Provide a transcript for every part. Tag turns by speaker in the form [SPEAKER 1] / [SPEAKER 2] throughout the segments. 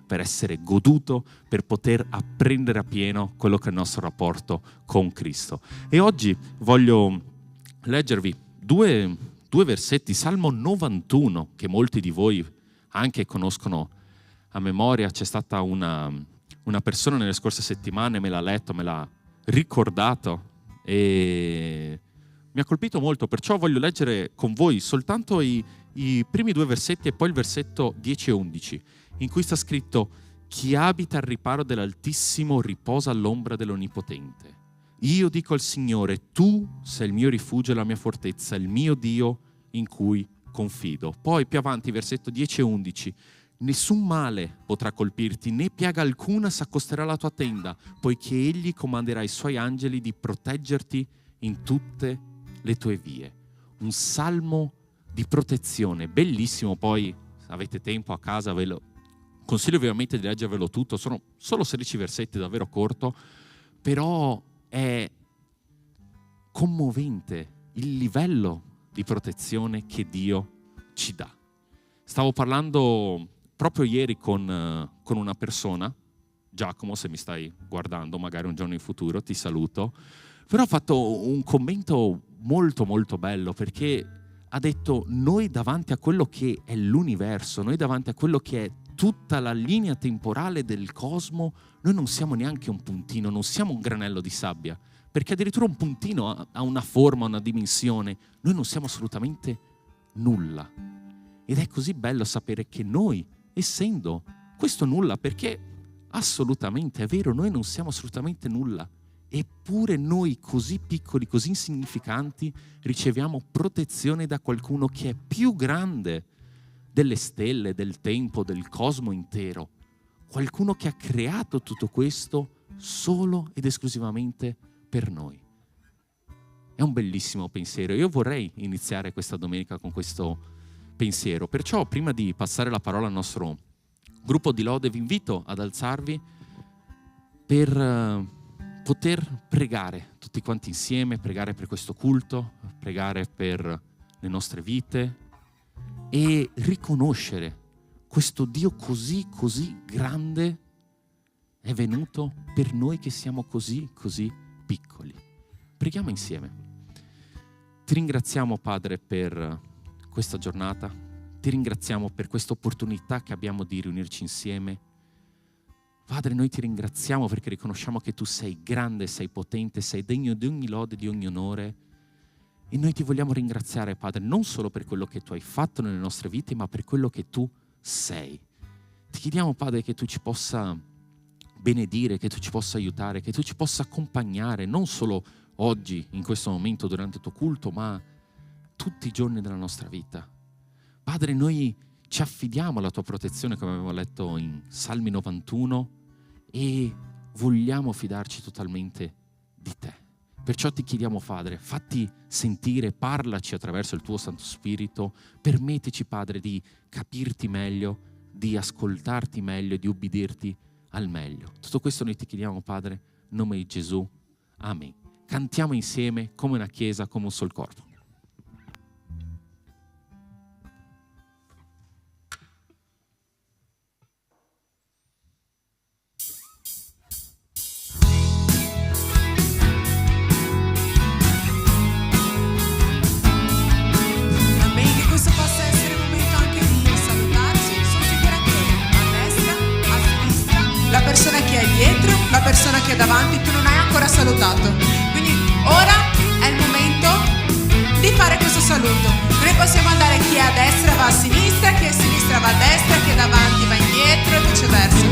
[SPEAKER 1] per essere goduto, per poter apprendere appieno quello che è il nostro rapporto con Cristo. E oggi voglio leggervi due versetti, Salmo 91, che molti di voi anche conoscono a memoria. C'è stata una persona nelle scorse settimane, me l'ha letto, me l'ha ricordato e mi ha colpito molto, perciò voglio leggere con voi soltanto i primi 2 versetti e poi il versetto 10 e 11, in cui sta scritto: chi abita al riparo dell'Altissimo riposa all'ombra dell'Onnipotente. Io dico al Signore, tu sei il mio rifugio e la mia fortezza, il mio Dio in cui confido. Poi più avanti, versetto 10 e 11, nessun male potrà colpirti, né piaga alcuna s'accosterà alla tua tenda, poiché egli comanderà ai suoi angeli di proteggerti in tutte le tue vie. Un salmo di protezione, bellissimo. Poi, se avete tempo a casa, ve lo consiglio ovviamente di leggervelo tutto, sono solo 16 versetti, davvero corto, però è commovente il livello di protezione che Dio ci dà. Stavo parlando proprio ieri con una persona, Giacomo, se mi stai guardando, magari un giorno in futuro, ti saluto, però ha fatto un commento molto molto bello, perché ha detto: noi davanti a quello che è l'universo, noi davanti a quello che è tutta la linea temporale del cosmo, noi non siamo neanche un puntino, non siamo un granello di sabbia, perché addirittura un puntino ha una forma, una dimensione, noi non siamo assolutamente nulla. Ed è così bello sapere che noi, essendo questo nulla, perché assolutamente è vero, noi non siamo assolutamente nulla, eppure noi così piccoli, così insignificanti, riceviamo protezione da qualcuno che è più grande delle stelle, del tempo, del cosmo intero. Qualcuno che ha creato tutto questo solo ed esclusivamente per noi. È un bellissimo pensiero. Io vorrei iniziare questa domenica con questo pensiero. Perciò, prima di passare la parola al nostro gruppo di lode, vi invito ad alzarvi per poter pregare tutti quanti insieme, pregare per questo culto, pregare per le nostre vite e riconoscere questo Dio così grande è venuto per noi che siamo così piccoli. Preghiamo insieme. Ti ringraziamo, Padre, per questa giornata, ti ringraziamo per questa opportunità che abbiamo di riunirci insieme. Padre, noi ti ringraziamo perché riconosciamo che tu sei grande, sei potente, sei degno di ogni lode, di ogni onore. E noi ti vogliamo ringraziare, Padre, non solo per quello che tu hai fatto nelle nostre vite, ma per quello che tu sei. Ti chiediamo, Padre, che tu ci possa benedire, che tu ci possa aiutare, che tu ci possa accompagnare, non solo oggi, in questo momento, durante il tuo culto, ma tutti i giorni della nostra vita. Padre, noi ci affidiamo alla tua protezione, come abbiamo letto in Salmi 91, e vogliamo fidarci totalmente di te. Perciò ti chiediamo, Padre, fatti sentire, parlaci attraverso il tuo Santo Spirito, permettici, Padre, di capirti meglio, di ascoltarti meglio e di ubbidirti al meglio. Tutto questo noi ti chiediamo, Padre, in nome di Gesù. Amen. Cantiamo insieme come una chiesa, come un sol corpo.
[SPEAKER 2] La persona che è davanti tu non hai ancora salutato, quindi ora è il momento di fare questo saluto. Noi possiamo andare, chi è a destra va a sinistra, chi è a sinistra va a destra, chi è davanti va indietro e viceversa.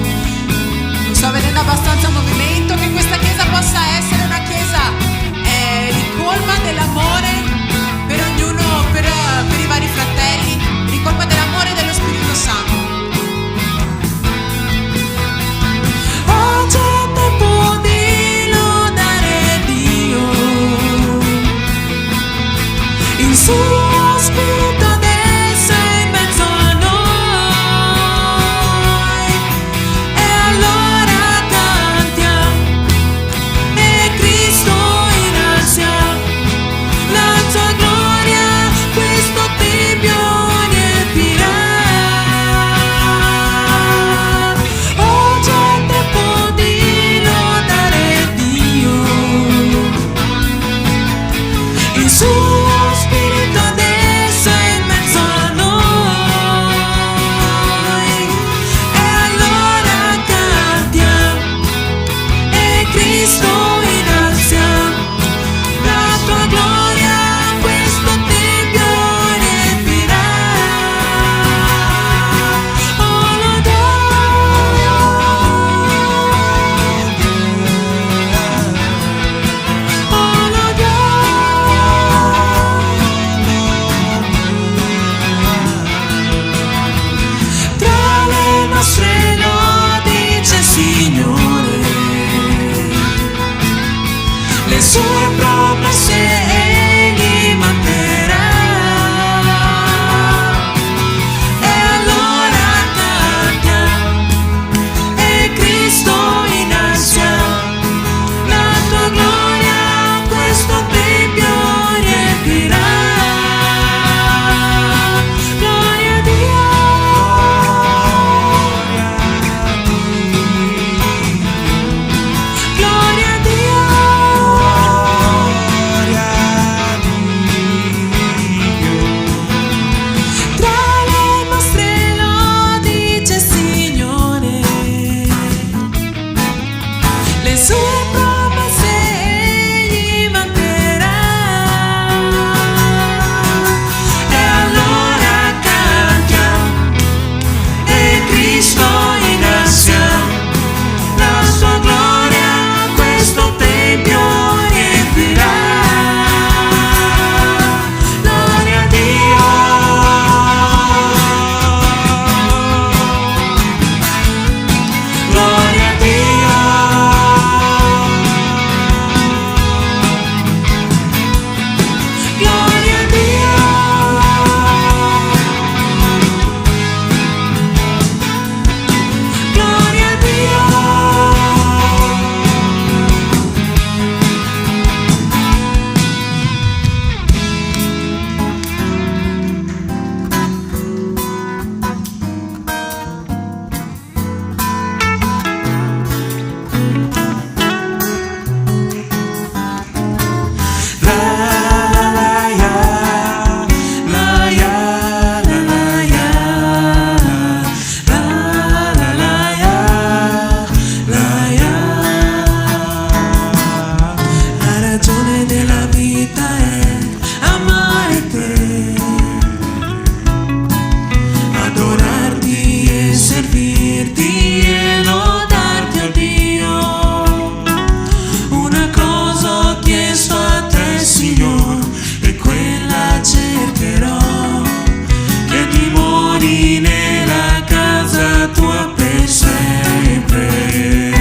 [SPEAKER 2] Non sto vedendo abbastanza movimento, che questa chiesa possa essere una chiesa ricolma dell'amore per ognuno, per i vari fratelli, ricolma dell'amore dello Spirito Santo.
[SPEAKER 3] Il suo spirito adesso è in mezzo a noi, e allora cantiamo. dimori nella casa tua per sempre.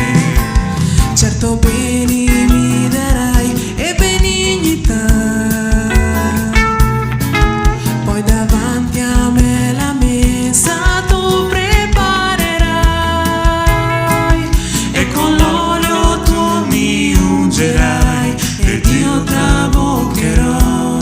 [SPEAKER 3] Certo beni mi darai e benignità, poi davanti a me la messa tu preparerai, e con l'olio tu mi ungerai ed io traboccherò,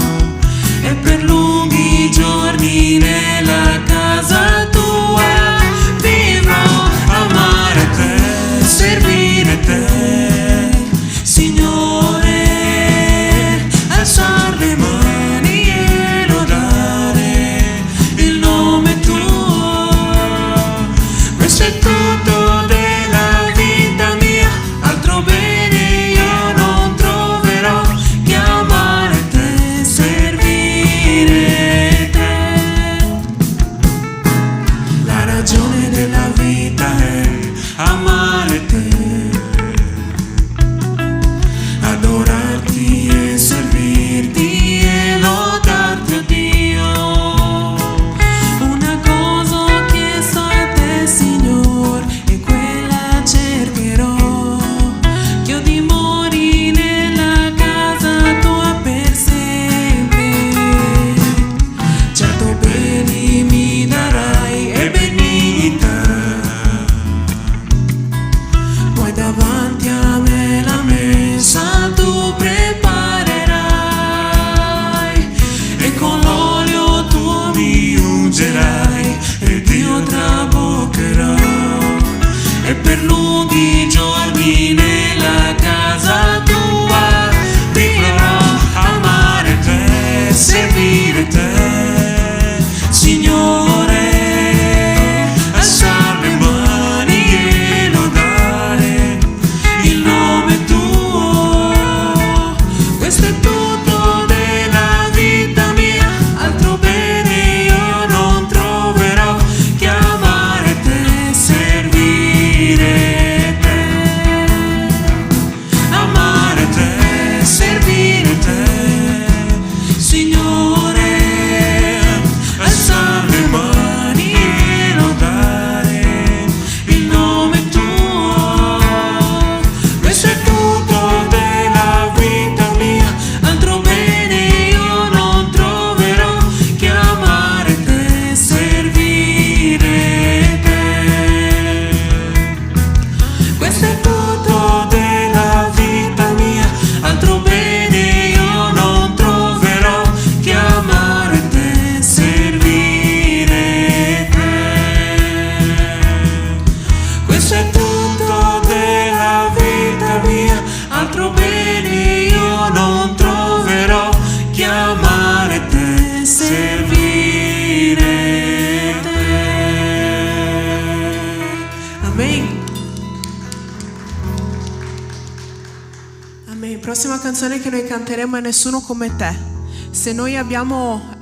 [SPEAKER 3] e per lunghi giorni nella casa tua vivrò, amare te, servire te, Signore, alzar le mani e lodare il nome tuo. Questo è tutto della vita mia, altro bene io non troverò che amare te, servire te. La ragione della vita è amare te, adorarti e servirti e lodarti, oh Dio. Una cosa ho chiesto a te, Signor, e quella cercherò, che io dimori nella casa tua per sempre. Certo beni mi darai e benignità, poi davanti a me la messa tu preparerai, e con l'olio tu mi ungerai ed io traboccherò, e per lunghi giorni nella casa tua vivrò, amare te, servire te, Signore, alzar le mani e lodare il nome tuo. Questo è tutto della vita mia, altro bene io non troverò che amare te, servire te, amare te, servire te, Signore, alzar le mani e lodare il nome tuo. Questo è tutto della vita mia, altro bene io non troverò che amare te, servire te. Questo è tutto della vita mia, altro bene io non troverò che amare te, servire te. Questo è tutto della vita mia, altro bene io non troverò che amare te, servire te. Amen. Amen. Prossima canzone che noi canteremo è Nessuno come te. Se noi abbiamo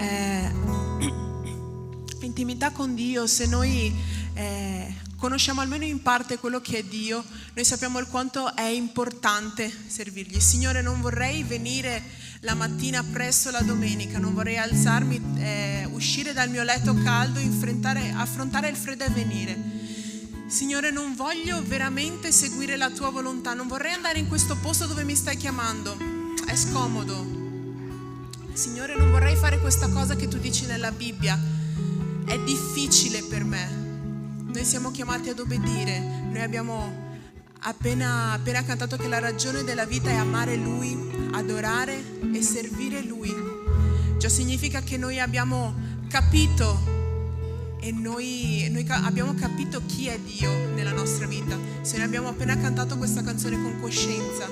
[SPEAKER 3] intimità con Dio, se noi conosciamo almeno in parte quello che è Dio, noi sappiamo il quanto è importante servirgli. Signore, non vorrei venire la mattina presso la domenica, non vorrei alzarmi, uscire dal mio letto caldo, affrontare il freddo e venire. Signore, non voglio veramente seguire la tua volontà, non vorrei andare in questo posto dove mi stai chiamando, è scomodo. Signore, non vorrei fare questa cosa che tu dici nella Bibbia, è difficile per me. Noi siamo chiamati ad obbedire. Noi abbiamo appena cantato che la ragione della vita è amare Lui, adorare e servire Lui. Ciò significa che noi abbiamo capito, e noi abbiamo capito chi è Dio nella nostra vita. Se noi abbiamo appena cantato questa canzone con coscienza,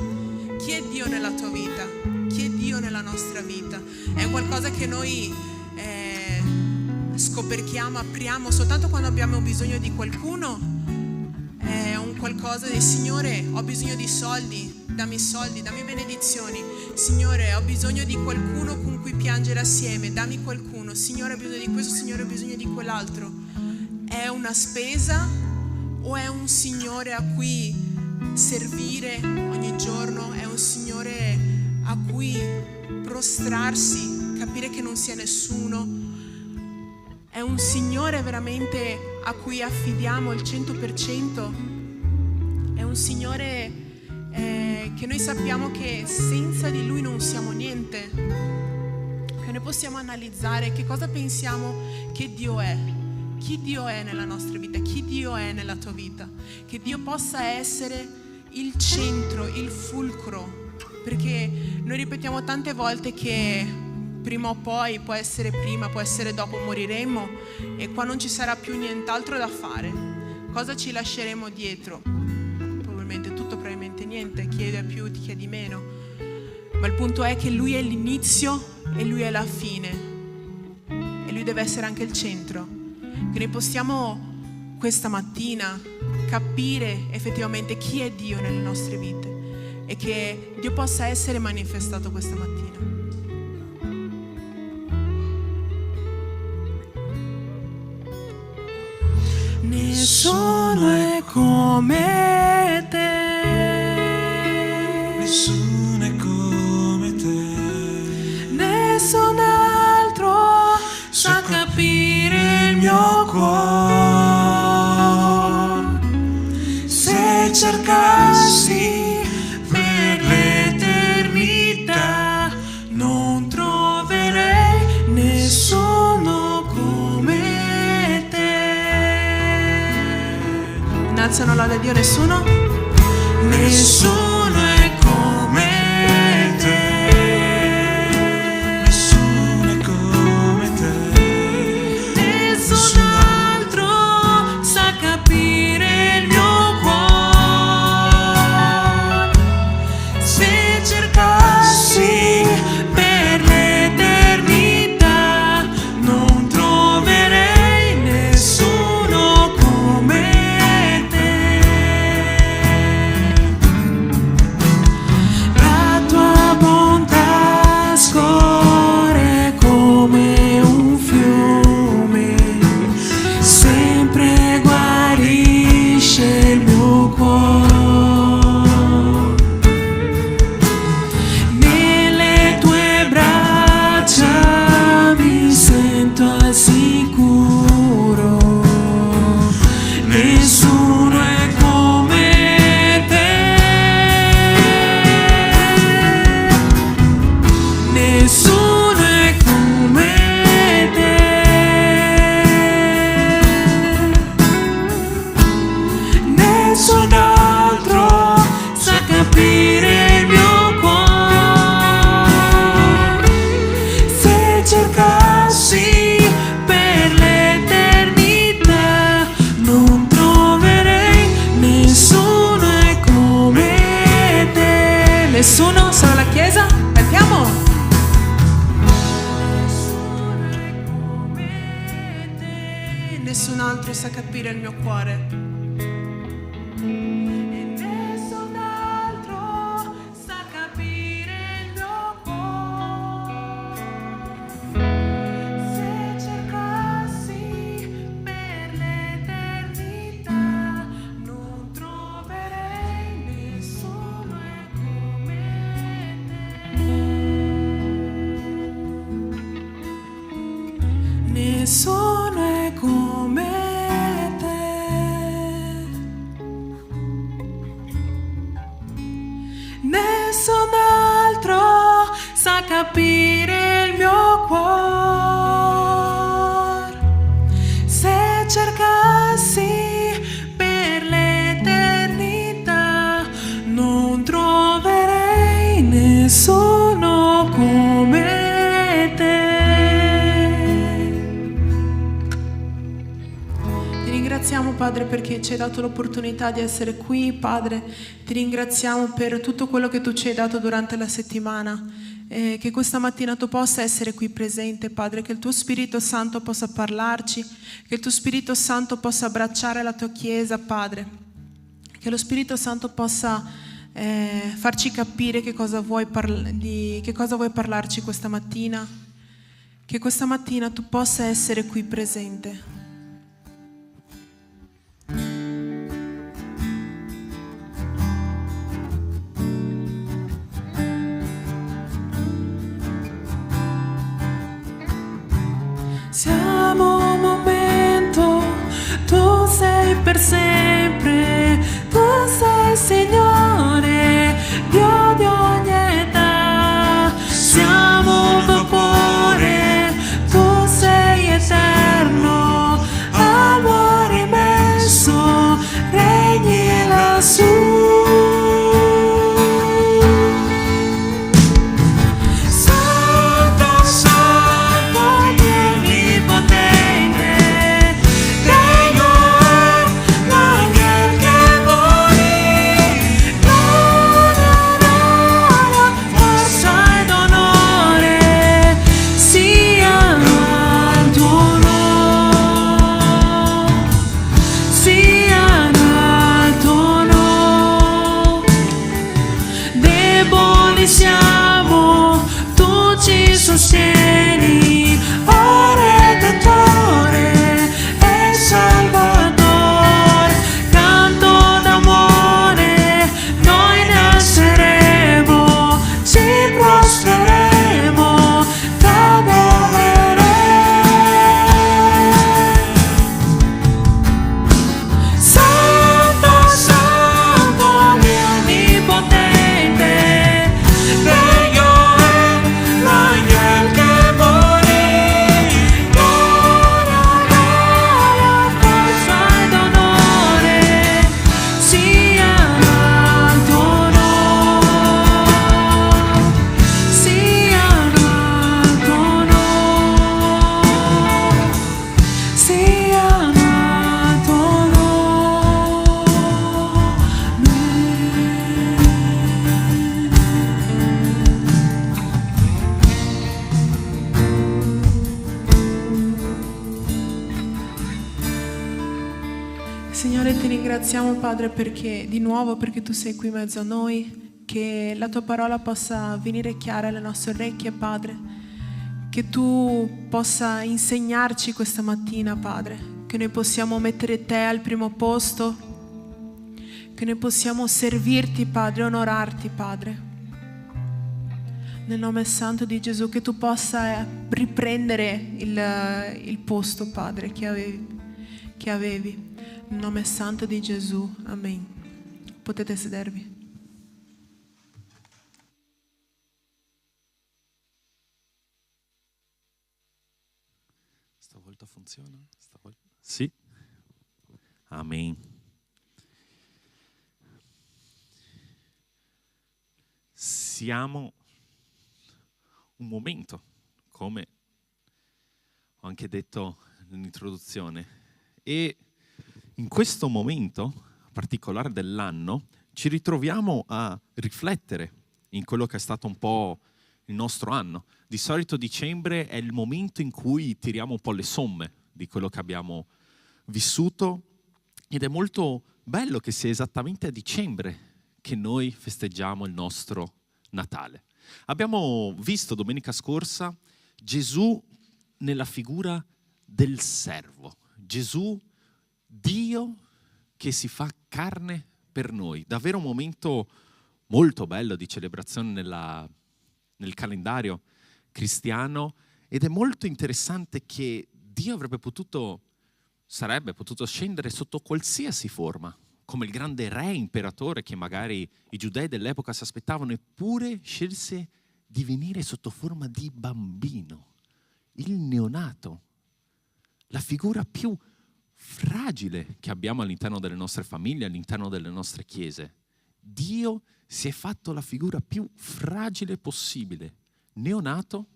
[SPEAKER 3] chi è Dio nella tua vita? Chi è Dio nella nostra vita? È qualcosa che noi scoperchiamo, apriamo soltanto quando abbiamo bisogno di qualcuno. È un qualcosa di Signore, ho bisogno di soldi, dammi benedizioni. Signore, ho bisogno di qualcuno con cui piangere assieme, dammi qualcuno. Signore, ho bisogno di questo, Signore, ho bisogno di quell'altro. È una spesa o è un Signore a cui servire ogni giorno? È un Signore a cui prostrarsi, capire che non sia nessuno? è un Signore veramente a cui affidiamo il 100%, è un Signore che noi sappiamo che senza di Lui non siamo niente, che noi possiamo analizzare che cosa pensiamo che Dio è, chi Dio è nella nostra vita, chi Dio è nella tua vita, che Dio possa essere il centro, il fulcro, perché noi ripetiamo tante volte che prima o poi, può essere prima, può essere dopo, moriremo e qua non ci sarà più nient'altro da fare. Cosa ci lasceremo dietro? Probabilmente tutto, probabilmente niente, chi è più, chi è di meno. Ma il punto è che Lui è l'inizio e Lui è la fine e Lui deve essere anche il centro. Che noi possiamo questa mattina capire effettivamente chi è Dio nelle nostre vite e che Dio possa essere manifestato questa mattina. Nessuno è come te,
[SPEAKER 4] nessuno è come te,
[SPEAKER 3] nessun altro sa capire il mio cuore. Se cercassi per l'eternità non troverei nessuno come te. Innalzano lode a Dio, nessuno? Nessuno è come te,
[SPEAKER 4] nessuno è come te,
[SPEAKER 3] nessun altro sa capire il mio cuore. Se cercassi per l'eternità non troverei nessuno come te. La tua bontà scorre come un fiume, sempre guarisce il mio cuore. Nelle tue braccia mi sento al sicuro. Nessuno è come te, nessuno è come te, nessun altro sa capire il mio cuore. Se cercassi per l'eternità non troverei nessuno è come te. Nessuno? Solo la Chiesa? Cantiamo! Nessuno è come te, nessun altro sa capire il mio cuore. E nessun altro sa capire il mio cuore. Se cercassi per l'eternità non troverei nessuno è come te. Nessuno è come te. Nessun altro sa capire il mio cuore. Se cercassi per l'eternità non troverei nessuno come te. Ti ringraziamo, Padre, perché ci hai dato l'opportunità di essere qui, Padre. Ti ringraziamo per tutto quello che tu ci hai dato durante la settimana. Che questa mattina tu possa essere qui presente, Padre, che il tuo Spirito Santo possa parlarci, che il tuo Spirito Santo possa abbracciare la tua Chiesa, Padre, che lo Spirito Santo possa farci capire che cosa vuoi parlarci questa mattina, che questa mattina tu possa essere qui presente. Siamo Signore, ti ringraziamo, Padre, perché di nuovo perché tu sei qui in mezzo a noi, che la tua parola possa venire chiara alle nostre orecchie, Padre, che tu possa insegnarci questa mattina, Padre, che noi possiamo mettere te al primo posto, che noi possiamo servirti, Padre, onorarti, Padre. Nel nome santo di Gesù, che tu possa riprendere il posto, Padre, che avevi. Nel nome santo di Gesù, amen. Potete sedervi.
[SPEAKER 1] Stavolta funziona? Sì. Amen. Siamo un momento, come ho anche detto nell'introduzione, e in questo momento particolare dell'anno ci ritroviamo a riflettere in quello che è stato un po' il nostro anno. Di solito dicembre è il momento in cui tiriamo un po' le somme di quello che abbiamo vissuto, ed è molto bello che sia esattamente a dicembre che noi festeggiamo il nostro Natale. Abbiamo visto domenica scorsa Gesù nella figura del servo, Gesù Dio che si fa carne per noi. Davvero un momento molto bello di celebrazione nel calendario cristiano, ed è molto interessante che Dio sarebbe potuto scendere sotto qualsiasi forma, come il grande re imperatore che magari i giudei dell'epoca si aspettavano, eppure scelse di venire sotto forma di bambino, il neonato, la figura più fragile che abbiamo all'interno delle nostre famiglie, all'interno delle nostre chiese. Dio si è fatto la figura più fragile possibile, neonato,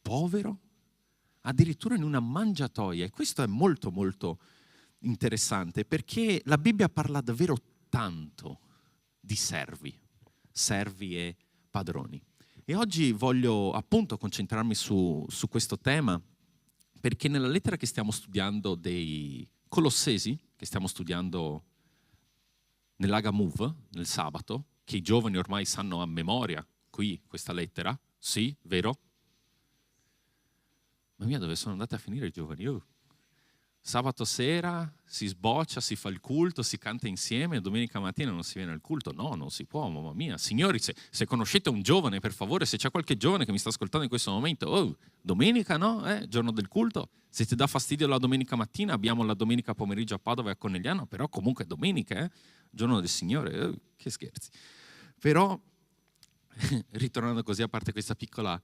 [SPEAKER 1] povero, addirittura in una mangiatoia. E questo è molto molto interessante, perché la Bibbia parla davvero tanto di servi e padroni. E oggi voglio appunto concentrarmi su questo tema, perché nella lettera che stiamo studiando dei Colossesi, che stiamo studiando nell'Aga Move, nel sabato, che i giovani ormai sanno a memoria, qui questa lettera, sì, vero? Ma mia, dove sono andati a finire i giovani? Sabato sera si sboccia, si fa il culto, si canta insieme, domenica mattina non si viene al culto? No, non si può, mamma mia. Signori, se conoscete un giovane, per favore, se c'è qualche giovane che mi sta ascoltando in questo momento, domenica no? Giorno del culto? Se ti dà fastidio la domenica mattina, abbiamo la domenica pomeriggio a Padova e a Conegliano, però comunque domenica, giorno del Signore, che scherzi. Però, ritornando così, a parte questa piccola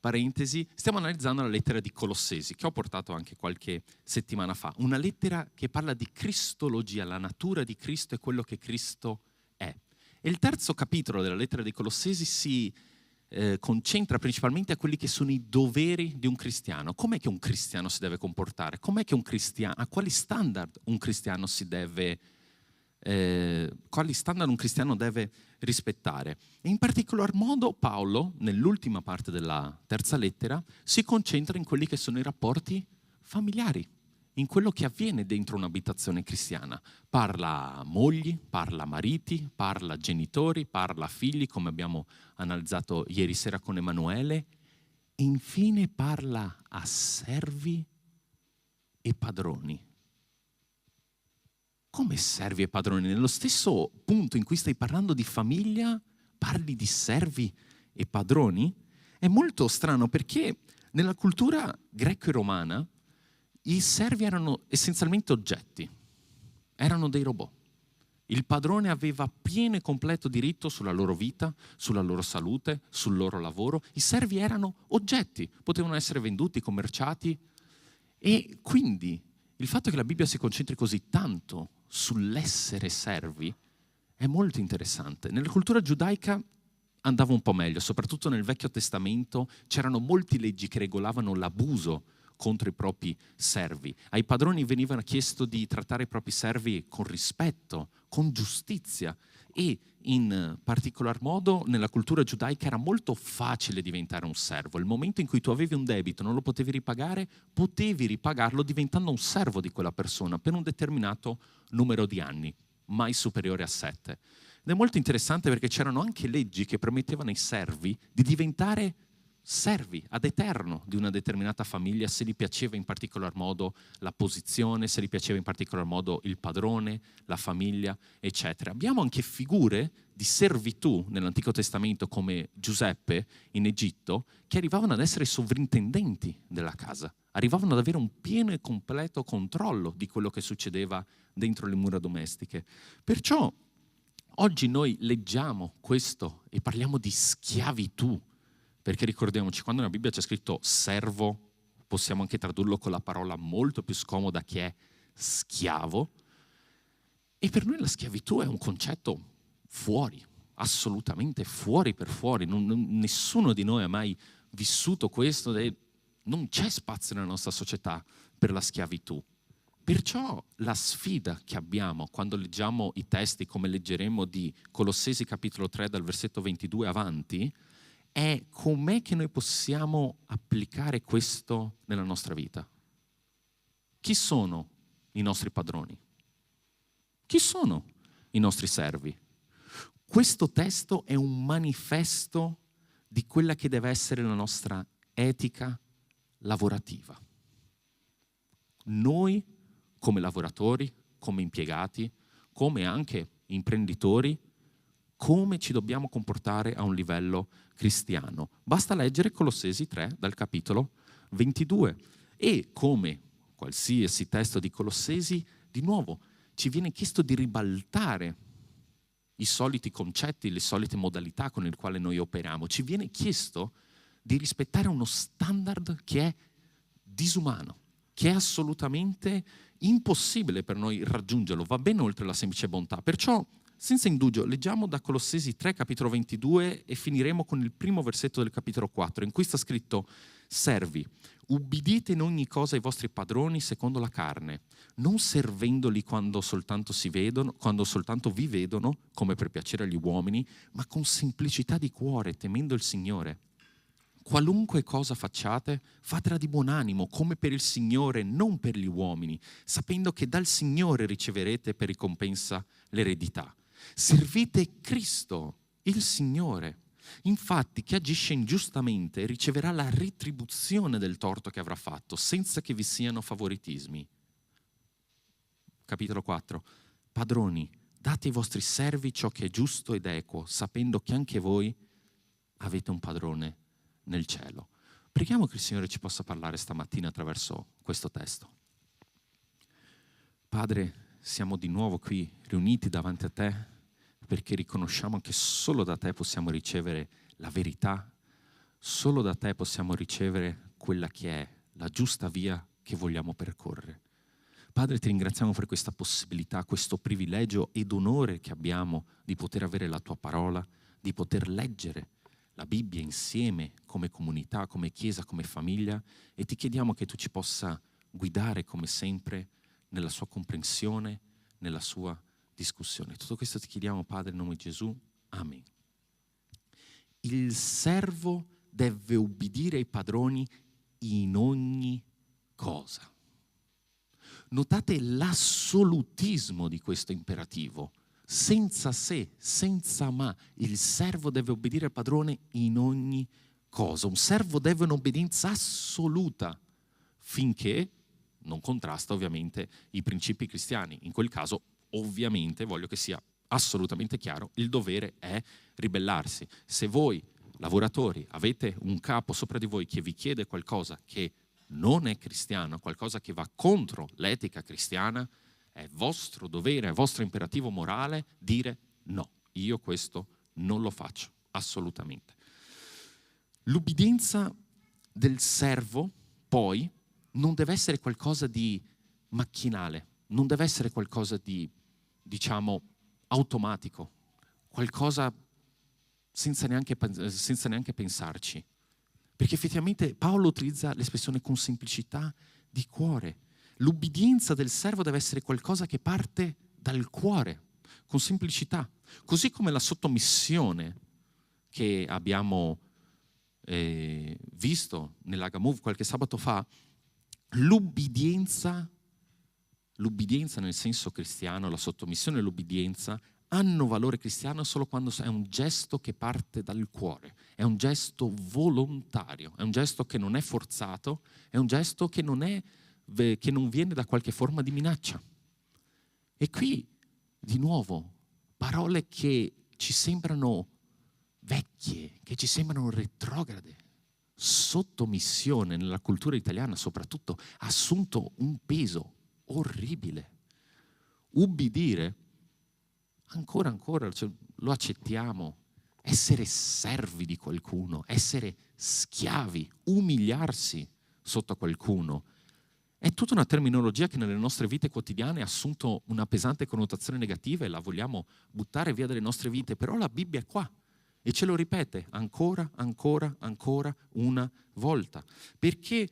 [SPEAKER 1] parentesi, stiamo analizzando la lettera di Colossesi, che ho portato anche qualche settimana fa. Una lettera che parla di cristologia, la natura di Cristo e quello che Cristo è. E il terzo capitolo della lettera di Colossesi si concentra principalmente a quelli che sono i doveri di un cristiano. Com'è che un cristiano si deve comportare? A quali standard un cristiano quali standard un cristiano deve rispettare. E in particolar modo Paolo, nell'ultima parte della terza lettera, si concentra in quelli che sono i rapporti familiari, in quello che avviene dentro un'abitazione cristiana. Parla a mogli, parla a mariti, parla a genitori, parla a figli, come abbiamo analizzato ieri sera con Emanuele, e infine parla a servi e padroni. Come servi e padroni? Nello stesso punto in cui stai parlando di famiglia, parli di servi e padroni? È molto strano, perché nella cultura greco e romana i servi erano essenzialmente oggetti, erano dei robot. Il padrone aveva pieno e completo diritto sulla loro vita, sulla loro salute, sul loro lavoro. I servi erano oggetti, potevano essere venduti, commerciati, e quindi il fatto che la Bibbia si concentri così tanto sull'essere servi è molto interessante. Nella cultura giudaica andava un po' meglio, soprattutto nel Vecchio Testamento c'erano molte leggi che regolavano l'abuso contro i propri servi. Ai padroni veniva chiesto di trattare i propri servi con rispetto, con giustizia, e in particolar modo nella cultura giudaica era molto facile diventare un servo. Il momento in cui tu avevi un debito, non lo potevi ripagare, potevi ripagarlo diventando un servo di quella persona per un determinato numero di anni, mai superiore a 7. Ed è molto interessante perché c'erano anche leggi che permettevano ai servi di diventare servi ad eterno di una determinata famiglia se gli piaceva in particolar modo la posizione, se gli piaceva in particolar modo il padrone, la famiglia, eccetera. Abbiamo anche figure di servitù nell'Antico Testamento come Giuseppe in Egitto che arrivavano ad essere sovrintendenti della casa, arrivavano ad avere un pieno e completo controllo di quello che succedeva dentro le mura domestiche. Perciò oggi noi leggiamo questo e parliamo di schiavitù. Perché ricordiamoci, quando nella Bibbia c'è scritto servo, possiamo anche tradurlo con la parola molto più scomoda che è schiavo. E per noi la schiavitù è un concetto fuori, assolutamente fuori per fuori. Nessuno di noi ha mai vissuto questo e non c'è spazio nella nostra società per la schiavitù. Perciò la sfida che abbiamo quando leggiamo i testi, come leggeremo di Colossesi capitolo 3 dal versetto 22 avanti, è com'è che noi possiamo applicare questo nella nostra vita. Chi sono i nostri padroni? Chi sono i nostri servi? Questo testo è un manifesto di quella che deve essere la nostra etica lavorativa. Noi, come lavoratori, come impiegati, come anche imprenditori, come ci dobbiamo comportare a un livello cristiano. Basta leggere Colossesi 3 dal capitolo 22 e come qualsiasi testo di Colossesi, di nuovo, ci viene chiesto di ribaltare i soliti concetti, le solite modalità con le quali noi operiamo. Ci viene chiesto di rispettare uno standard che è disumano, che è assolutamente impossibile per noi raggiungerlo, va ben oltre la semplice bontà. Perciò, senza indugio, leggiamo da Colossesi 3, capitolo 22 e finiremo con il primo versetto del capitolo 4, in cui sta scritto: servi, ubbidite in ogni cosa ai vostri padroni secondo la carne, non servendoli quando soltanto vi vedono, come per piacere agli uomini, ma con semplicità di cuore, temendo il Signore. Qualunque cosa facciate, fatela di buon animo, come per il Signore, non per gli uomini, sapendo che dal Signore riceverete per ricompensa l'eredità. Servite Cristo, il Signore. Infatti, chi agisce ingiustamente riceverà la retribuzione del torto che avrà fatto, senza che vi siano favoritismi. Capitolo 4. Padroni, date ai vostri servi ciò che è giusto ed equo, sapendo che anche voi avete un padrone nel cielo. Preghiamo che il Signore ci possa parlare stamattina attraverso questo testo. Padre, siamo di nuovo qui riuniti davanti a te perché riconosciamo che solo da te possiamo ricevere la verità, solo da te possiamo ricevere quella che è la giusta via che vogliamo percorrere. Padre, ti ringraziamo per questa possibilità, questo privilegio ed onore che abbiamo di poter avere la tua parola, di poter leggere la Bibbia insieme come comunità, come chiesa, come famiglia, e ti chiediamo che tu ci possa guidare come sempre nella sua comprensione, nella sua discussione. Tutto questo ti chiediamo, Padre, nel nome di Gesù. Amen. Il servo deve ubbidire ai padroni in ogni cosa. Notate l'assolutismo di questo imperativo. Senza se, senza ma, il servo deve obbedire al padrone in ogni cosa. Un servo deve un'obbedienza assoluta finché non contrasta ovviamente i principi cristiani. In quel caso, ovviamente, voglio che sia assolutamente chiaro, il dovere è ribellarsi. Se voi, lavoratori, avete un capo sopra di voi che vi chiede qualcosa che non è cristiano, qualcosa che va contro l'etica cristiana, è vostro dovere, è vostro imperativo morale dire no, io questo non lo faccio, assolutamente. L'ubbidienza del servo, poi, non deve essere qualcosa di macchinale, non deve essere qualcosa di, diciamo, automatico, qualcosa senza neanche pensarci. Perché effettivamente Paolo utilizza l'espressione con semplicità di cuore. L'ubbidienza del servo deve essere qualcosa che parte dal cuore, con semplicità. Così come la sottomissione che abbiamo visto nell'Agamove qualche sabato fa, l'ubbidienza nel senso cristiano, la sottomissione e l'ubbidienza hanno valore cristiano solo quando è un gesto che parte dal cuore, è un gesto volontario, è un gesto che non è forzato, è un gesto che non viene da qualche forma di minaccia. E qui, di nuovo, parole che ci sembrano vecchie, che ci sembrano retrograde. Sottomissione nella cultura italiana soprattutto ha assunto un peso orribile. Ubbidire, ancora, lo accettiamo. Essere servi di qualcuno, essere schiavi, umiliarsi sotto qualcuno. È tutta una terminologia che nelle nostre vite quotidiane ha assunto una pesante connotazione negativa e la vogliamo buttare via dalle nostre vite, però la Bibbia è qua e ce lo ripete ancora una volta, perché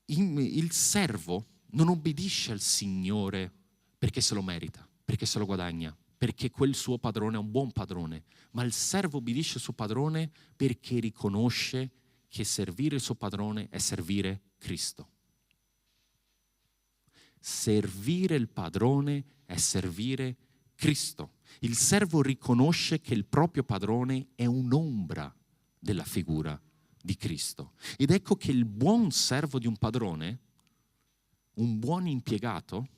[SPEAKER 1] il servo non obbedisce al Signore perché se lo merita, perché se lo guadagna, perché quel suo padrone è un buon padrone, ma il servo obbedisce al suo padrone perché riconosce che servire il suo padrone è servire Cristo. Servire il padrone è servire Cristo. Il servo riconosce che il proprio padrone è un'ombra della figura di Cristo. Ed ecco che il buon servo di un padrone, un buon impiegato,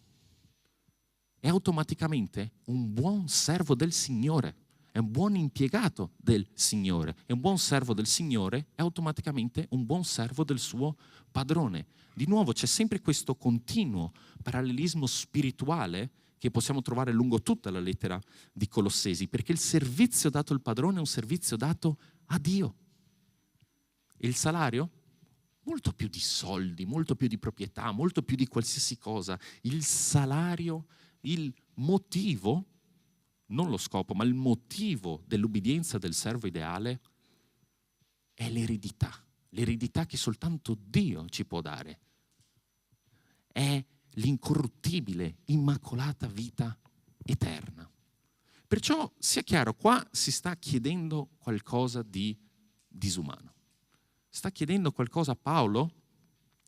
[SPEAKER 1] è automaticamente un buon servo del Signore, è un buon impiegato del Signore, e un buon servo del Signore è automaticamente un buon servo del suo padrone. Di nuovo c'è sempre questo continuo parallelismo spirituale che possiamo trovare lungo tutta la lettera di Colossesi, perché il servizio dato al padrone è un servizio dato a Dio. E il salario? Molto più di soldi, molto più di proprietà, molto più di qualsiasi cosa. Il salario, il motivo, non lo scopo, ma il motivo dell'ubbidienza del servo ideale è l'eredità che soltanto Dio ci può dare. È l'incorruttibile, immacolata vita eterna. Perciò, sia chiaro, qua si sta chiedendo qualcosa di disumano. Sta chiedendo qualcosa a Paolo,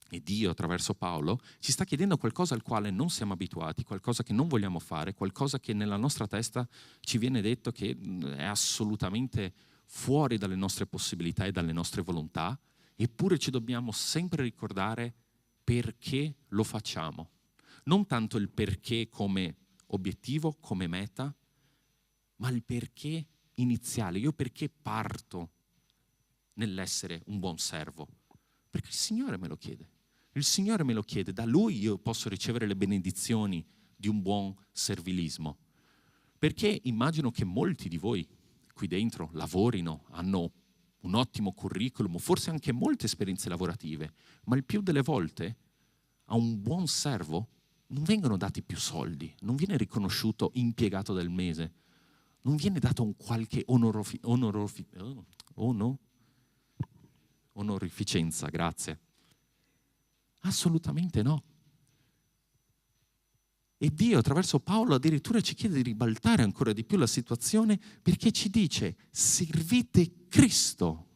[SPEAKER 1] e Dio attraverso Paolo, ci sta chiedendo qualcosa al quale non siamo abituati, qualcosa che non vogliamo fare, qualcosa che nella nostra testa ci viene detto che è assolutamente fuori dalle nostre possibilità e dalle nostre volontà, eppure ci dobbiamo sempre ricordare perché lo facciamo. Non tanto il perché come obiettivo, come meta, ma il perché iniziale. Io perché parto nell'essere un buon servo? Perché il Signore me lo chiede. Il Signore me lo chiede, da Lui io posso ricevere le benedizioni di un buon servilismo. Perché immagino che molti di voi qui dentro lavorino, hanno un ottimo curriculum, forse anche molte esperienze lavorative, ma il più delle volte a un buon servo non vengono dati più soldi, non viene riconosciuto impiegato del mese, non viene dato un qualche onorificenza, grazie. Assolutamente no. E Dio attraverso Paolo addirittura ci chiede di ribaltare ancora di più la situazione, perché ci dice: servite Cristo,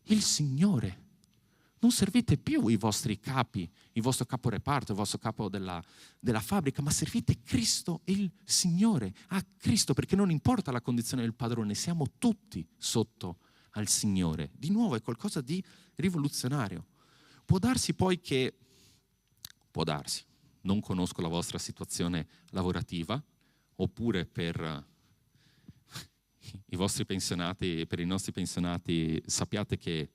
[SPEAKER 1] il Signore. Non servite più i vostri capi, il vostro capo reparto, il vostro capo della fabbrica, ma servite Cristo, il Signore. A Cristo, perché non importa la condizione del padrone, siamo tutti sotto al Signore. Di nuovo è qualcosa di rivoluzionario. Può darsi poi che, non conosco la vostra situazione lavorativa, oppure per i vostri pensionati e per i nostri pensionati sappiate che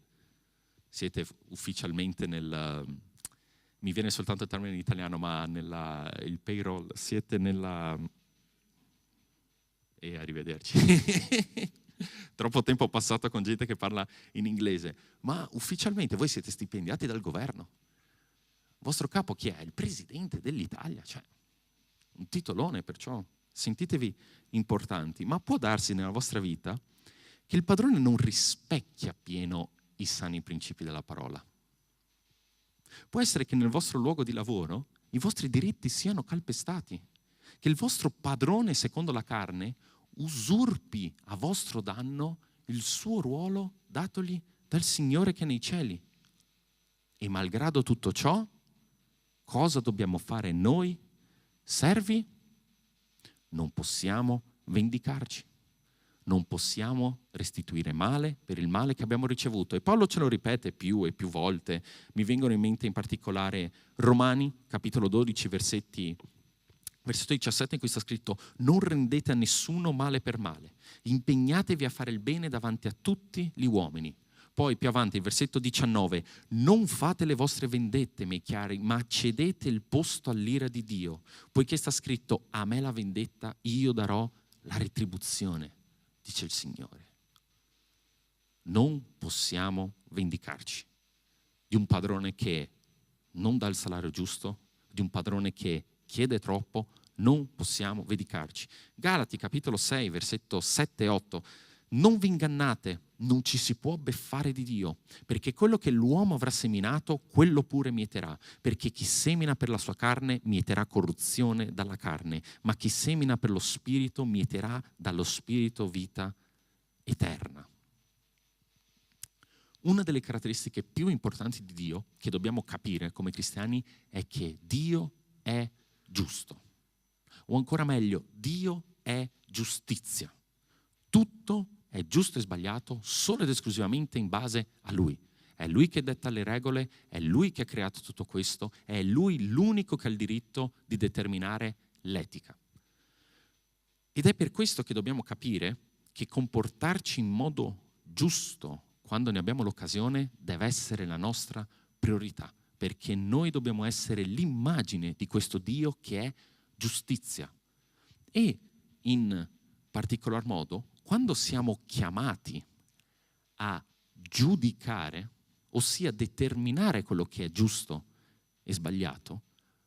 [SPEAKER 1] siete ufficialmente mi viene soltanto il termine in italiano, ma il payroll, siete nella... E arrivederci. Troppo tempo passato con gente che parla in inglese, ma ufficialmente voi siete stipendiati dal governo. Il vostro capo chi è? Il presidente dell'Italia, cioè un titolone, perciò sentitevi importanti. Ma può darsi nella vostra vita che il padrone non rispecchia appieno i sani principi della parola. Può essere che nel vostro luogo di lavoro i vostri diritti siano calpestati. che il vostro padrone secondo la carne usurpi a vostro danno il suo ruolo datogli dal Signore che è nei cieli. E malgrado tutto ciò, cosa dobbiamo fare noi, servi? Non possiamo vendicarci, non possiamo restituire male per il male che abbiamo ricevuto. E Paolo ce lo ripete più e più volte. Mi vengono in mente in particolare Romani, capitolo 12, versetto 17, in cui sta scritto: non rendete a nessuno male per male, impegnatevi a fare il bene davanti a tutti gli uomini. Poi più avanti, il versetto 19, non fate le vostre vendette, miei chiari, ma cedete il posto all'ira di Dio, poiché sta scritto: a me la vendetta, io darò la retribuzione, dice il Signore. Non possiamo vendicarci di un padrone che non dà il salario giusto, di un padrone che chiede troppo. Non possiamo vendicarci. Galati capitolo 6, versetto 7 e 8. Non vi ingannate, non ci si può beffare di Dio, perché quello che l'uomo avrà seminato, quello pure mieterà, perché chi semina per la sua carne mieterà corruzione dalla carne, ma chi semina per lo spirito mieterà dallo spirito vita eterna. Una delle caratteristiche più importanti di Dio che dobbiamo capire come cristiani è che Dio è giusto. O ancora meglio, Dio è giustizia. Tutto è giusto e sbagliato solo ed esclusivamente in base a Lui. È Lui che detta le regole, è Lui che ha creato tutto questo, è Lui l'unico che ha il diritto di determinare l'etica. Ed è per questo che dobbiamo capire che comportarci in modo giusto quando ne abbiamo l'occasione deve essere la nostra priorità, perché noi dobbiamo essere l'immagine di questo Dio che è giustizia. E in particolar modo, quando siamo chiamati a giudicare, ossia determinare quello che è giusto e sbagliato,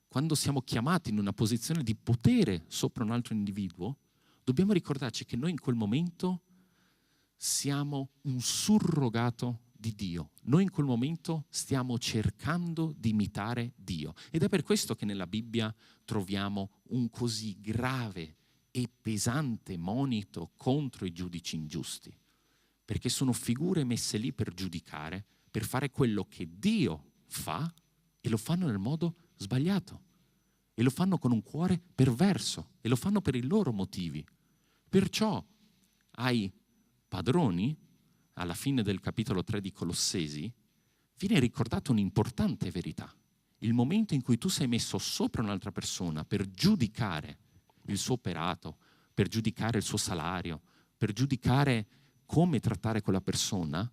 [SPEAKER 1] quando siamo chiamati in una posizione di potere sopra un altro individuo, dobbiamo ricordarci che noi in quel momento siamo un surrogato di Dio. Noi in quel momento stiamo cercando di imitare Dio. Ed è per questo che nella Bibbia troviamo un così grave e pesante monito contro i giudici ingiusti, perché sono figure messe lì per giudicare, per fare quello che Dio fa, e lo fanno nel modo sbagliato, e lo fanno con un cuore perverso, e lo fanno per i loro motivi. Perciò ai padroni, alla fine del capitolo 3 di Colossesi, viene ricordata un'importante verità. Il momento in cui tu sei messo sopra un'altra persona per giudicare il suo operato, per giudicare il suo salario, per giudicare come trattare quella persona,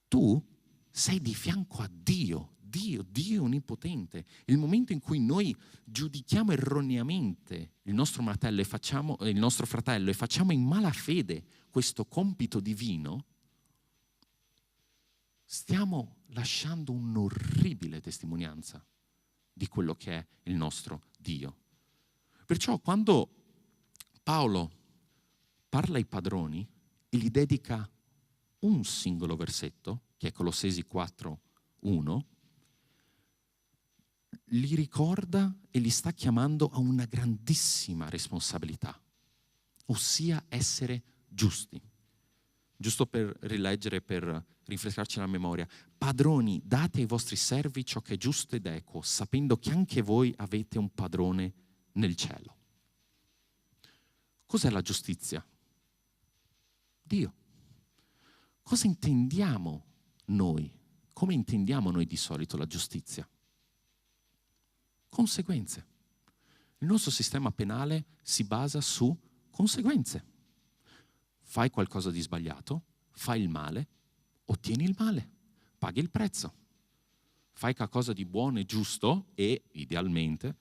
[SPEAKER 1] tu sei di fianco a Dio. Dio onnipotente. Il momento in cui noi giudichiamo erroneamente il nostro fratello e facciamo in malafede questo compito divino, stiamo lasciando un'orribile testimonianza di quello che è il nostro Dio. Perciò quando Paolo parla ai padroni e gli dedica un singolo versetto, che è Colossesi 4:1, li ricorda e li sta chiamando a una grandissima responsabilità, ossia essere giusti. Giusto per rileggere, per rinfrescarci la memoria: padroni, date ai vostri servi ciò che è giusto ed equo, sapendo che anche voi avete un padrone nel cielo. Cos'è la giustizia? Dio. Cosa intendiamo noi? Come intendiamo noi di solito la giustizia? Conseguenze. Il nostro sistema penale si basa su conseguenze. Fai qualcosa di sbagliato, fai il male, ottieni il male, paghi il prezzo. Fai qualcosa di buono e giusto e, idealmente,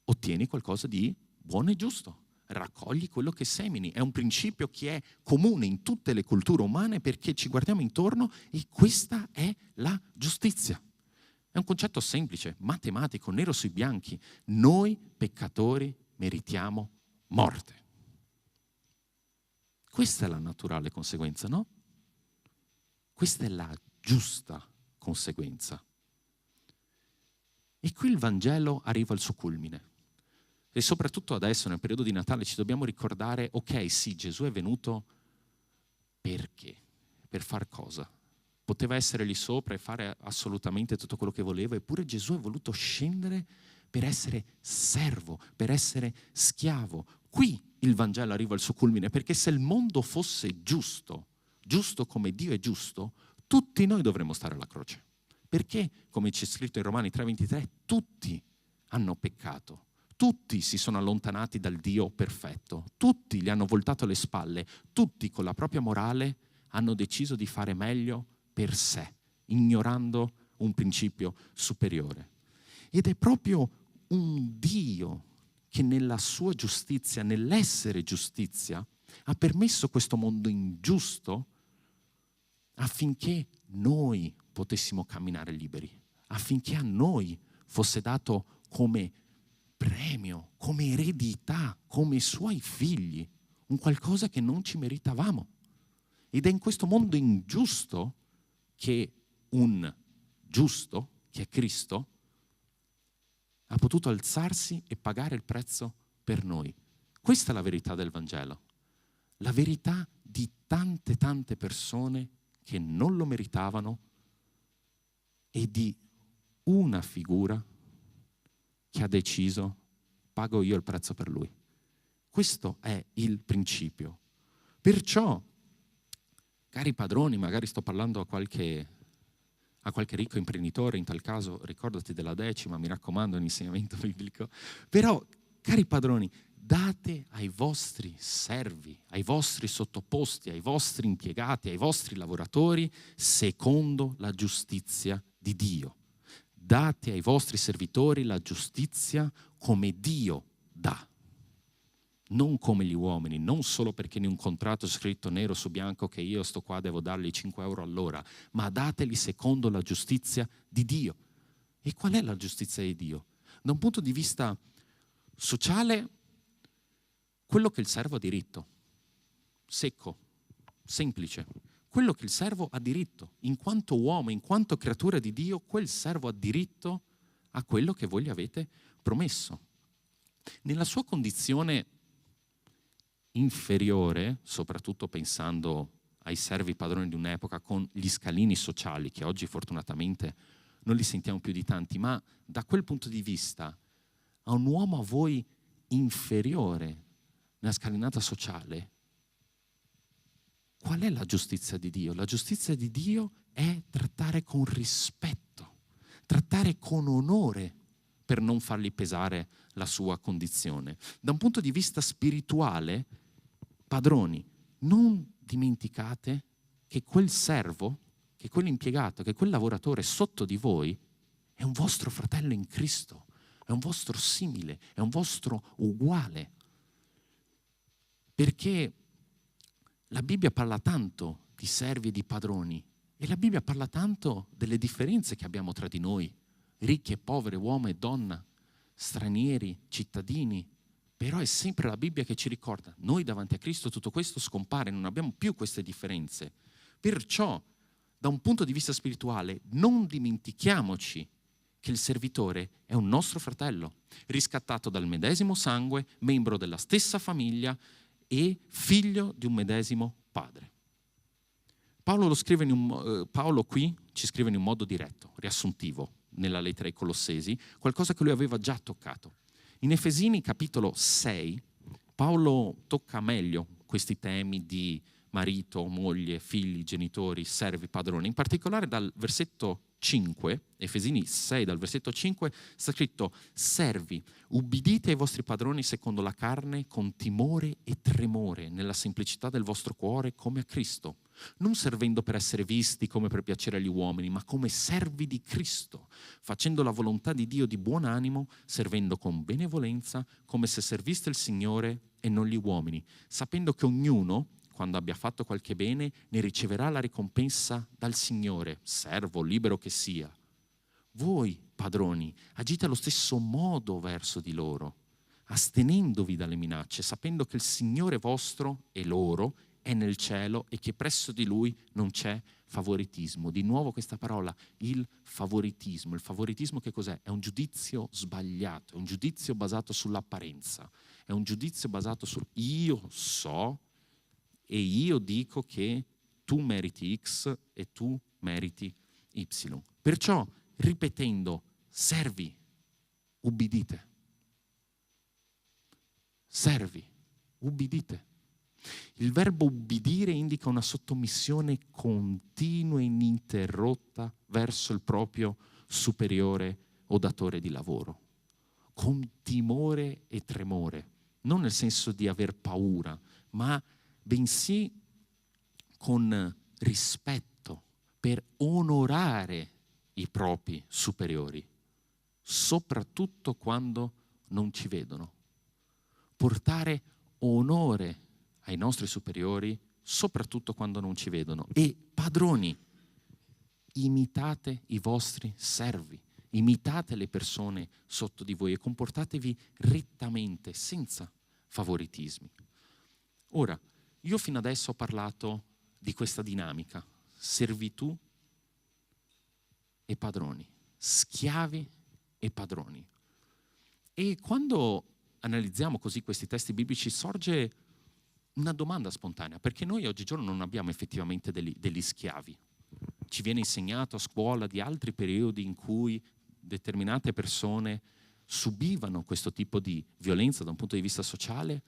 [SPEAKER 1] ottieni qualcosa di buono e giusto. Raccogli quello che semini. È un principio che è comune in tutte le culture umane, perché ci guardiamo intorno e questa è la giustizia. È un concetto semplice, matematico, nero sui bianchi. Noi peccatori meritiamo morte. Questa è la naturale conseguenza, no? Questa è la giusta conseguenza. E qui il Vangelo arriva al suo culmine. E soprattutto adesso, nel periodo di Natale, ci dobbiamo ricordare, ok, sì, Gesù è venuto perché? Per far cosa? Poteva essere lì sopra e fare assolutamente tutto quello che voleva, eppure Gesù è voluto scendere per essere servo, per essere schiavo. Qui il Vangelo arriva al suo culmine, perché se il mondo fosse giusto, giusto come Dio è giusto, tutti noi dovremmo stare alla croce. Perché, come c'è scritto in Romani 3,23, tutti hanno peccato. Tutti si sono allontanati dal Dio perfetto, tutti gli hanno voltato le spalle, tutti con la propria morale hanno deciso di fare meglio per sé, ignorando un principio superiore. Ed è proprio un Dio che nella sua giustizia, nell'essere giustizia, ha permesso questo mondo ingiusto affinché noi potessimo camminare liberi, affinché a noi fosse dato come premio, come eredità, come suoi figli, un qualcosa che non ci meritavamo. Ed è in questo mondo ingiusto che un giusto, che è Cristo, ha potuto alzarsi e pagare il prezzo per noi. Questa è la verità del Vangelo, la verità di tante persone che non lo meritavano e di una figura che ha deciso, pago io il prezzo per lui. Questo è il principio. Perciò, cari padroni, magari sto parlando a qualche ricco imprenditore, in tal caso ricordati della 10ª, mi raccomando, è un insegnamento biblico, però, cari padroni, date ai vostri servi, ai vostri sottoposti, ai vostri impiegati, ai vostri lavoratori, secondo la giustizia di Dio. Date ai vostri servitori la giustizia come Dio dà, non come gli uomini, non solo perché in un contratto scritto nero su bianco che io sto qua devo dargli 5 euro all'ora, ma dateli secondo la giustizia di Dio. E qual è la giustizia di Dio? Da un punto di vista sociale, quello che il servo ha diritto, secco, semplice. Quello che il servo ha diritto, in quanto uomo, in quanto creatura di Dio, quel servo ha diritto a quello che voi gli avete promesso. Nella sua condizione inferiore, soprattutto pensando ai servi padroni di un'epoca con gli scalini sociali, che oggi fortunatamente non li sentiamo più di tanti, ma da quel punto di vista, a un uomo a voi inferiore nella scalinata sociale, qual è la giustizia di Dio? La giustizia di Dio è trattare con rispetto, trattare con onore per non fargli pesare la sua condizione. Da un punto di vista spirituale, padroni, non dimenticate che quel servo, che quell'impiegato, che quel lavoratore sotto di voi è un vostro fratello in Cristo, è un vostro simile, è un vostro uguale. Perché la Bibbia parla tanto di servi e di padroni e la Bibbia parla tanto delle differenze che abbiamo tra di noi, ricchi e poveri, uomo e donna, stranieri, cittadini, però è sempre la Bibbia che ci ricorda, noi davanti a Cristo tutto questo scompare, non abbiamo più queste differenze. Perciò, da un punto di vista spirituale, non dimentichiamoci che il servitore è un nostro fratello, riscattato dal medesimo sangue, membro della stessa famiglia e figlio di un medesimo padre. Paolo qui ci scrive in un modo diretto, riassuntivo, nella lettera ai Colossesi, qualcosa che lui aveva già toccato. In Efesini capitolo 6, Paolo tocca meglio questi temi di marito, moglie, figli, genitori, servi, padroni. In particolare dal versetto 5, Efesini 6 dal versetto 5, sta scritto: servi, ubbidite ai vostri padroni secondo la carne con timore e tremore, nella semplicità del vostro cuore come a Cristo, non servendo per essere visti come per piacere agli uomini, ma come servi di Cristo, facendo la volontà di Dio di buon animo, servendo con benevolenza, come se serviste il Signore e non gli uomini, sapendo che ognuno, quando abbia fatto qualche bene, ne riceverà la ricompensa dal Signore, servo, libero che sia. Voi, padroni, agite allo stesso modo verso di loro, astenendovi dalle minacce, sapendo che il Signore vostro e loro è nel cielo e che presso di Lui non c'è favoritismo. Di nuovo questa parola, il favoritismo. Il favoritismo che cos'è? È un giudizio sbagliato, è un giudizio basato sull'apparenza, è un giudizio basato sul io so e io dico che tu meriti X e tu meriti Y. Perciò, ripetendo, servi, ubbidite. Servi, ubbidite. Il verbo ubbidire indica una sottomissione continua e ininterrotta verso il proprio superiore o datore di lavoro, con timore e tremore, non nel senso di aver paura, ma bensì con rispetto per onorare i propri superiori, soprattutto quando non ci vedono. Portare onore ai nostri superiori, soprattutto quando non ci vedono. E padroni, imitate i vostri servi, imitate le persone sotto di voi e comportatevi rettamente, senza favoritismi. Ora, io fino adesso ho parlato di questa dinamica, servitù e padroni, schiavi e padroni. E quando analizziamo così questi testi biblici sorge una domanda spontanea, perché noi oggigiorno non abbiamo effettivamente degli schiavi. Ci viene insegnato a scuola di altri periodi in cui determinate persone subivano questo tipo di violenza da un punto di vista sociale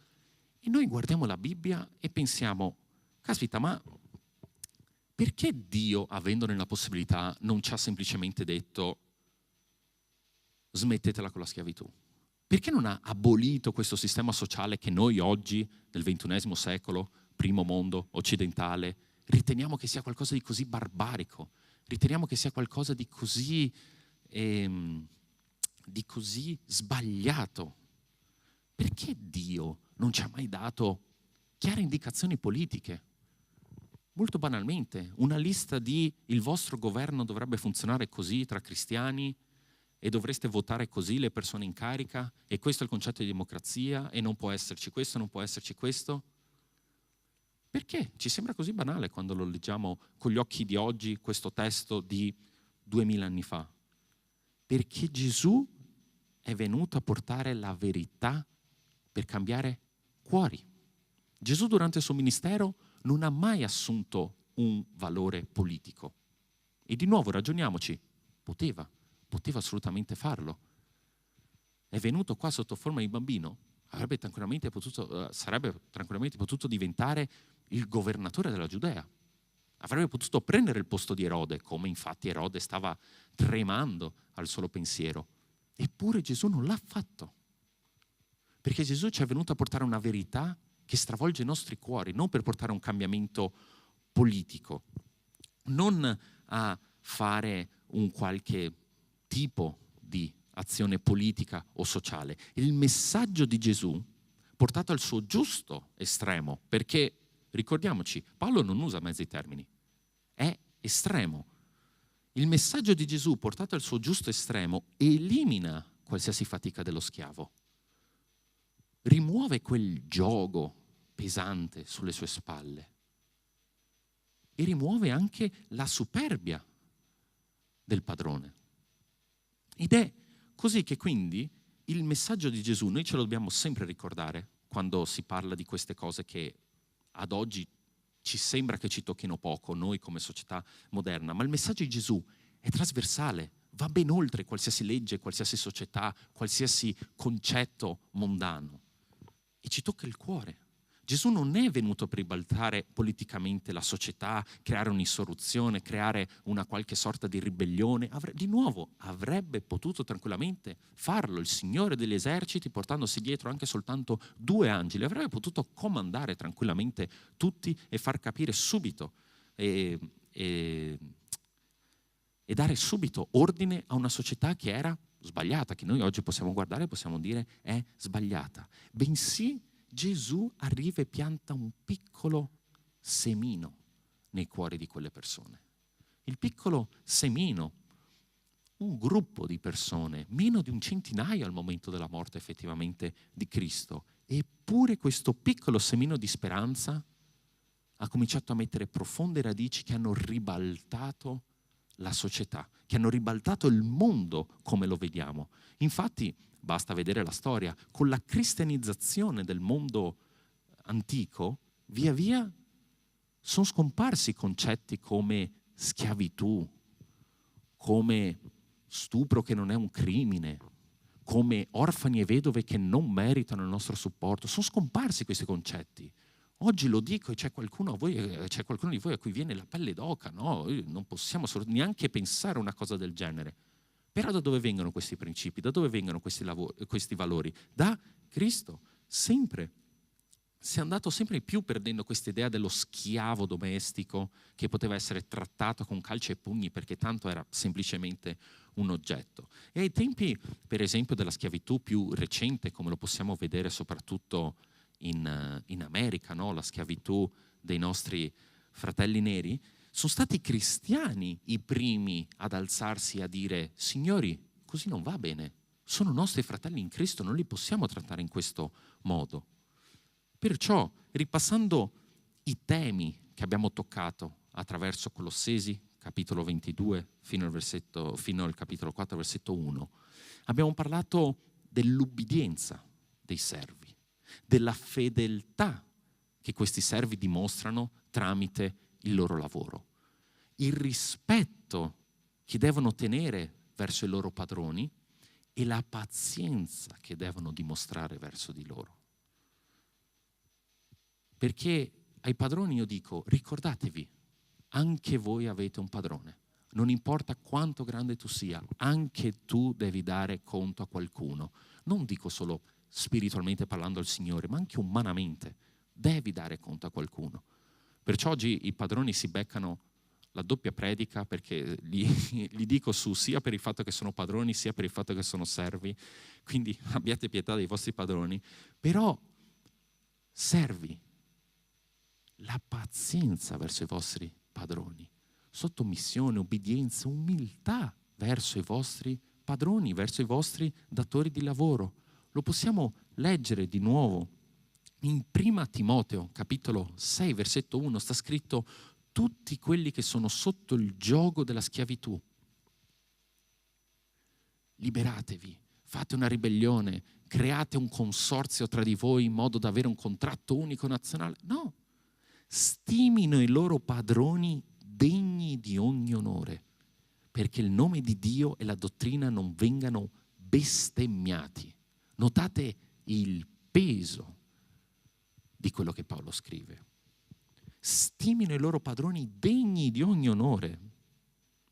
[SPEAKER 1] e noi guardiamo la Bibbia e pensiamo, caspita, ma perché Dio, avendone la possibilità, non ci ha semplicemente detto smettetela con la schiavitù? Perché non ha abolito questo sistema sociale che noi oggi, nel XXI secolo, primo mondo, occidentale, riteniamo che sia qualcosa di così barbarico, riteniamo che sia qualcosa di così sbagliato? Perché Dio non ci ha mai dato chiare indicazioni politiche? Molto banalmente, una lista di il vostro governo dovrebbe funzionare così tra cristiani, e dovreste votare così le persone in carica, e questo è il concetto di democrazia, e non può esserci questo, non può esserci questo. Perché? Ci sembra così banale quando lo leggiamo con gli occhi di oggi, questo testo di 2000 anni fa. Perché Gesù è venuto a portare la verità per cambiare cuori. Gesù durante il suo ministero non ha mai assunto un valore politico. E di nuovo ragioniamoci, poteva assolutamente farlo. È venuto qua sotto forma di bambino, sarebbe tranquillamente potuto diventare il governatore della Giudea. Avrebbe potuto prendere il posto di Erode, come infatti Erode stava tremando al solo pensiero. Eppure Gesù non l'ha fatto. Perché Gesù ci è venuto a portare una verità che stravolge i nostri cuori, non per portare un cambiamento politico, non a fare un qualche tipo di azione politica o sociale. Il messaggio di Gesù, portato al suo giusto estremo, perché ricordiamoci, Paolo non usa mezzi termini, è estremo. Il messaggio di Gesù, portato al suo giusto estremo, elimina qualsiasi fatica dello schiavo, rimuove quel giogo pesante sulle sue spalle e rimuove anche la superbia del padrone. Ed è così che quindi il messaggio di Gesù, noi ce lo dobbiamo sempre ricordare quando si parla di queste cose che ad oggi ci sembra che ci tocchino poco, noi come società moderna, ma il messaggio di Gesù è trasversale, va ben oltre qualsiasi legge, qualsiasi società, qualsiasi concetto mondano e ci tocca il cuore. Gesù non è venuto per ribaltare politicamente la società, creare un'insurrezione, creare una qualche sorta di ribellione. Di nuovo, avrebbe potuto tranquillamente farlo il Signore degli eserciti, portandosi dietro anche soltanto 2 angeli. Avrebbe potuto comandare tranquillamente tutti e far capire subito e dare subito ordine a una società che era sbagliata, che noi oggi possiamo guardare e possiamo dire è sbagliata. Bensì Gesù arriva e pianta un piccolo semino nei cuori di quelle persone. Il piccolo semino, un gruppo di persone, meno di un centinaio al momento della morte effettivamente di Cristo. Eppure questo piccolo semino di speranza ha cominciato a mettere profonde radici che hanno ribaltato la società, che hanno ribaltato il mondo come lo vediamo. Infatti, basta vedere la storia, con la cristianizzazione del mondo antico, via via sono scomparsi concetti come schiavitù, come stupro che non è un crimine, come orfani e vedove che non meritano il nostro supporto. Sono scomparsi questi concetti. Oggi lo dico e c'è qualcuno di voi a cui viene la pelle d'oca, no? Non possiamo neanche pensare una cosa del genere. Però da dove vengono questi principi? Da dove vengono questi valori? Da Cristo, sempre. Si è andato sempre di più perdendo questa idea dello schiavo domestico che poteva essere trattato con calci e pugni perché tanto era semplicemente un oggetto. E ai tempi, per esempio, della schiavitù più recente, come lo possiamo vedere soprattutto in America, no? La schiavitù dei nostri fratelli neri, sono stati i cristiani i primi ad alzarsi e a dire: signori, così non va bene, sono nostri fratelli in Cristo, non li possiamo trattare in questo modo. Perciò, ripassando i temi che abbiamo toccato attraverso Colossesi, capitolo 22, fino al capitolo 4, versetto 1, abbiamo parlato dell'ubbidienza dei servi, della fedeltà che questi servi dimostrano tramite il loro lavoro, il rispetto che devono tenere verso i loro padroni e la pazienza che devono dimostrare verso di loro. Perché ai padroni io dico: ricordatevi, anche voi avete un padrone. Non importa quanto grande tu sia, anche tu devi dare conto a qualcuno. Non dico solo spiritualmente parlando al Signore, ma anche umanamente. Devi dare conto a qualcuno. Perciò oggi i padroni si beccano la doppia predica, perché li dico su sia per il fatto che sono padroni, sia per il fatto che sono servi. Quindi abbiate pietà dei vostri padroni. Però servi, la pazienza verso i vostri padroni, sottomissione, obbedienza, umiltà verso i vostri padroni, verso i vostri datori di lavoro. Lo possiamo leggere di nuovo in 1 Timoteo, capitolo 6, versetto 1, sta scritto: tutti quelli che sono sotto il giogo della schiavitù, liberatevi, fate una ribellione, create un consorzio tra di voi in modo da avere un contratto unico nazionale. No, stimino i loro padroni degni di ogni onore, perché il nome di Dio e la dottrina non vengano bestemmiati. Notate il peso di quello che Paolo scrive. Stimino i loro padroni degni di ogni onore,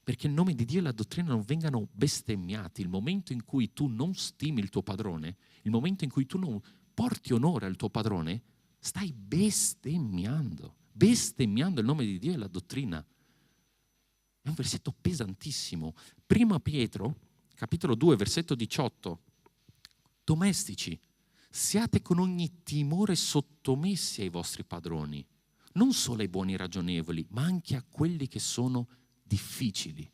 [SPEAKER 1] perché il nome di Dio e la dottrina non vengano bestemmiati. Il momento in cui tu non stimi il tuo padrone, il momento in cui tu non porti onore al tuo padrone, stai bestemmiando il nome di Dio e la dottrina. È un versetto pesantissimo. 1 Pietro, capitolo 2, versetto 18. Domestici, siate con ogni timore sottomessi ai vostri padroni, non solo ai buoni e ragionevoli, ma anche a quelli che sono difficili.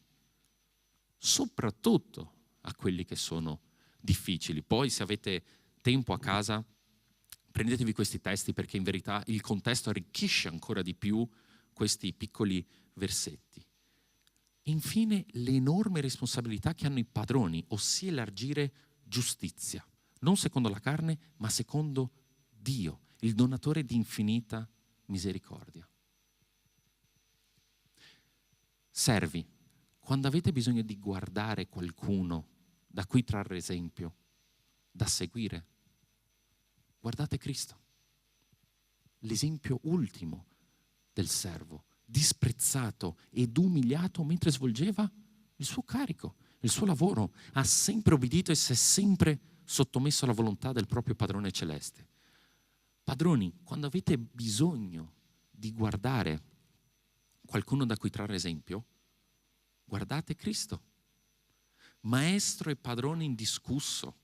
[SPEAKER 1] Soprattutto a quelli che sono difficili. Poi, se avete tempo a casa, prendetevi questi testi, perché in verità il contesto arricchisce ancora di più questi piccoli versetti. Infine, l'enorme responsabilità che hanno i padroni, ossia elargire giustizia, non secondo la carne, ma secondo Dio, il donatore di infinita misericordia. Servi, quando avete bisogno di guardare qualcuno da cui trarre esempio, da seguire, guardate Cristo, l'esempio ultimo del servo, disprezzato ed umiliato mentre svolgeva il suo carico, il suo lavoro. Ha sempre obbedito e si è sempre sottomesso alla volontà del proprio padrone celeste. Padroni, quando avete bisogno di guardare qualcuno da cui trarre esempio, guardate Cristo, maestro e padrone indiscusso,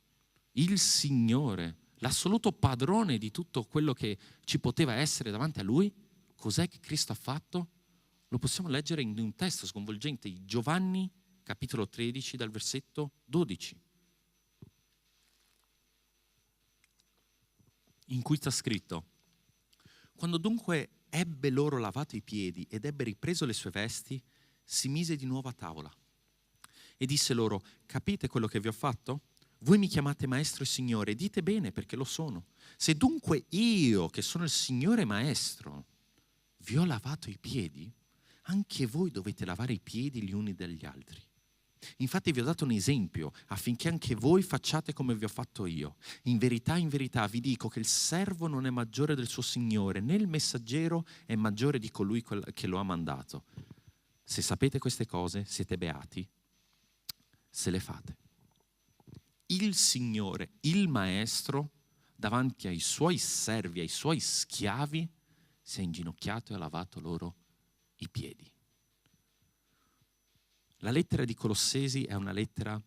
[SPEAKER 1] il Signore, l'assoluto padrone di tutto quello che ci poteva essere davanti a Lui. Cos'è che Cristo ha fatto? Lo possiamo leggere in un testo sconvolgente, Giovanni capitolo 13 dal versetto 12, in cui sta scritto: quando dunque ebbe loro lavato i piedi ed ebbe ripreso le sue vesti, si mise di nuovo a tavola e disse loro: capite quello che vi ho fatto? Voi mi chiamate maestro e signore, dite bene perché lo sono. Se dunque io, che sono il Signore maestro, vi ho lavato i piedi, anche voi dovete lavare i piedi gli uni degli altri. Infatti vi ho dato un esempio affinché anche voi facciate come vi ho fatto io. In verità vi dico che il servo non è maggiore del suo Signore, né il messaggero è maggiore di colui che lo ha mandato. Se sapete queste cose, siete beati se le fate. Il Signore, il Maestro, davanti ai suoi servi, ai suoi schiavi, si è inginocchiato e ha lavato loro i piedi. La lettera di Colossesi è una lettera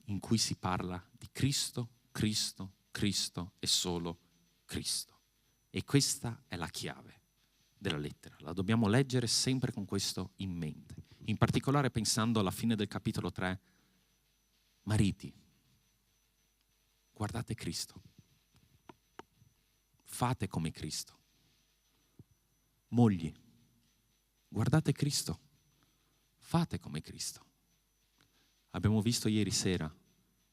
[SPEAKER 1] in cui si parla di Cristo, Cristo, Cristo e solo Cristo. E questa è la chiave della lettera. La dobbiamo leggere sempre con questo in mente. In particolare pensando alla fine del capitolo 3, mariti, guardate Cristo. Fate come Cristo. Mogli, guardate Cristo. Fate come Cristo. Abbiamo visto ieri sera,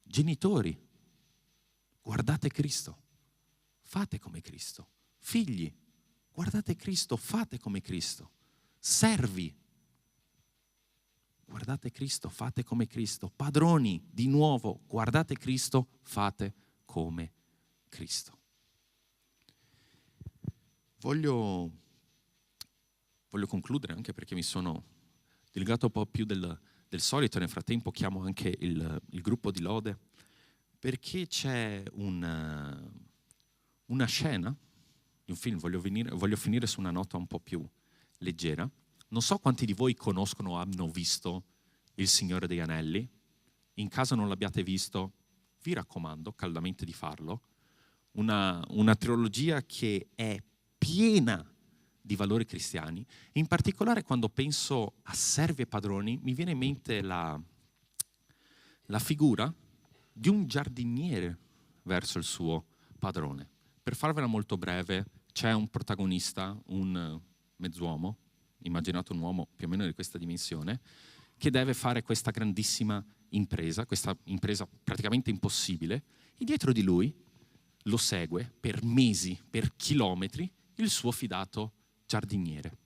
[SPEAKER 1] genitori, guardate Cristo, fate come Cristo. Figli, guardate Cristo, fate come Cristo. Servi, guardate Cristo, fate come Cristo. Padroni, di nuovo, guardate Cristo, fate come Cristo. Voglio concludere anche perché mi sono dilagato un po' più del solito. Nel frattempo chiamo anche il gruppo di lode, perché c'è una scena di un film. Voglio finire su una nota un po' più leggera. Non so quanti di voi conoscono o hanno visto Il Signore degli Anelli. In caso non l'abbiate visto, vi raccomando caldamente di farlo. Una trilogia che è piena di valori cristiani. In particolare quando penso a servi e padroni mi viene in mente la figura di un giardiniere verso il suo padrone. Per farvela molto breve, c'è un protagonista, un mezz'uomo, immaginate un uomo più o meno di questa dimensione, che deve fare questa grandissima impresa, questa impresa praticamente impossibile, e dietro di lui lo segue per mesi, per chilometri, il suo fidato giardiniere,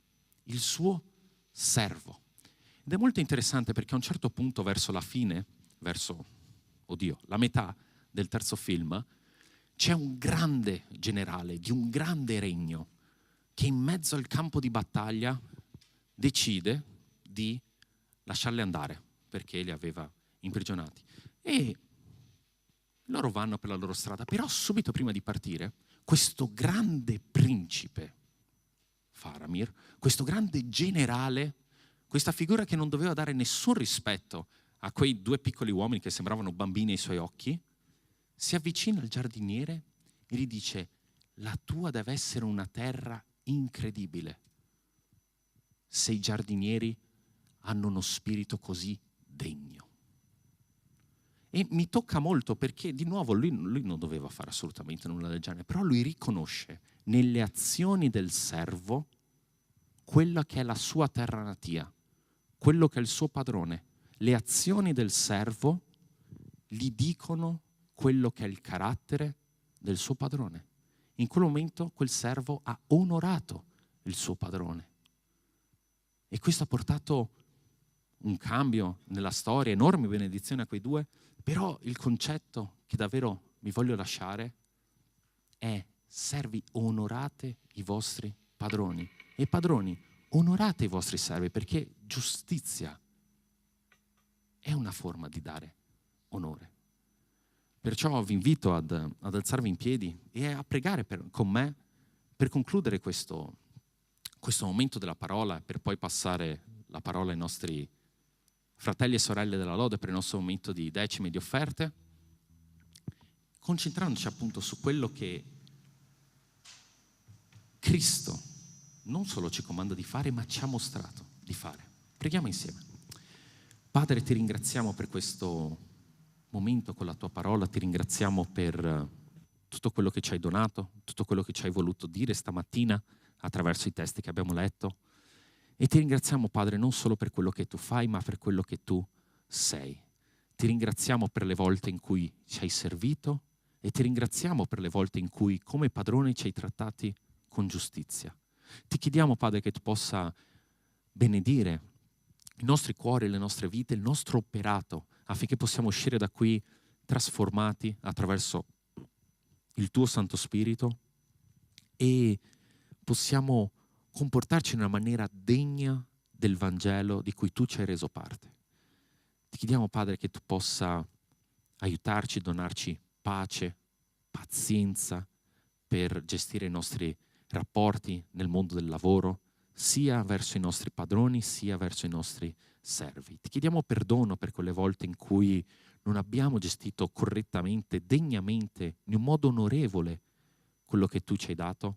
[SPEAKER 1] il suo servo. Ed è molto interessante perché a un certo punto, verso la fine, la metà del terzo film, c'è un grande generale di un grande regno che in mezzo al campo di battaglia decide di lasciarli andare perché li aveva imprigionati. E loro vanno per la loro strada, però subito prima di partire, questo grande principe Faramir, questo grande generale, questa figura che non doveva dare nessun rispetto a quei due piccoli uomini che sembravano bambini ai suoi occhi, si avvicina al giardiniere e gli dice: la tua deve essere una terra incredibile se i giardinieri hanno uno spirito così degno. E mi tocca molto perché, di nuovo, lui non doveva fare assolutamente nulla del genere, però lui riconosce nelle azioni del servo quella che è la sua terra natia, quello che è il suo padrone. Le azioni del servo gli dicono quello che è il carattere del suo padrone. In quel momento quel servo ha onorato il suo padrone. E questo ha portato un cambio nella storia, enormi benedizioni a quei due, però il concetto che davvero vi voglio lasciare è: servi, onorate i vostri padroni. E padroni, onorate i vostri servi, perché giustizia è una forma di dare onore. Perciò vi invito ad alzarvi in piedi e a pregare con me per concludere questo momento della parola, per poi passare la parola ai nostri fratelli e sorelle della lode per il nostro momento di decime e di offerte, concentrandoci appunto su quello che Cristo non solo ci comanda di fare, ma ci ha mostrato di fare. Preghiamo insieme. Padre, ti ringraziamo per questo momento con la tua parola, ti ringraziamo per tutto quello che ci hai donato, tutto quello che ci hai voluto dire stamattina attraverso i testi che abbiamo letto. E ti ringraziamo, Padre, non solo per quello che tu fai, ma per quello che tu sei. Ti ringraziamo per le volte in cui ci hai servito e ti ringraziamo per le volte in cui come padrone ci hai trattati con giustizia. Ti chiediamo, Padre, che tu possa benedire i nostri cuori, le nostre vite, il nostro operato, affinché possiamo uscire da qui trasformati attraverso il tuo Santo Spirito e possiamo comportarci in una maniera degna del Vangelo di cui tu ci hai reso parte. Ti chiediamo, Padre, che tu possa aiutarci, donarci pace, pazienza per gestire i nostri rapporti nel mondo del lavoro, sia verso i nostri padroni, sia verso i nostri servi. Ti chiediamo perdono per quelle volte in cui non abbiamo gestito correttamente, degnamente, in un modo onorevole quello che tu ci hai dato.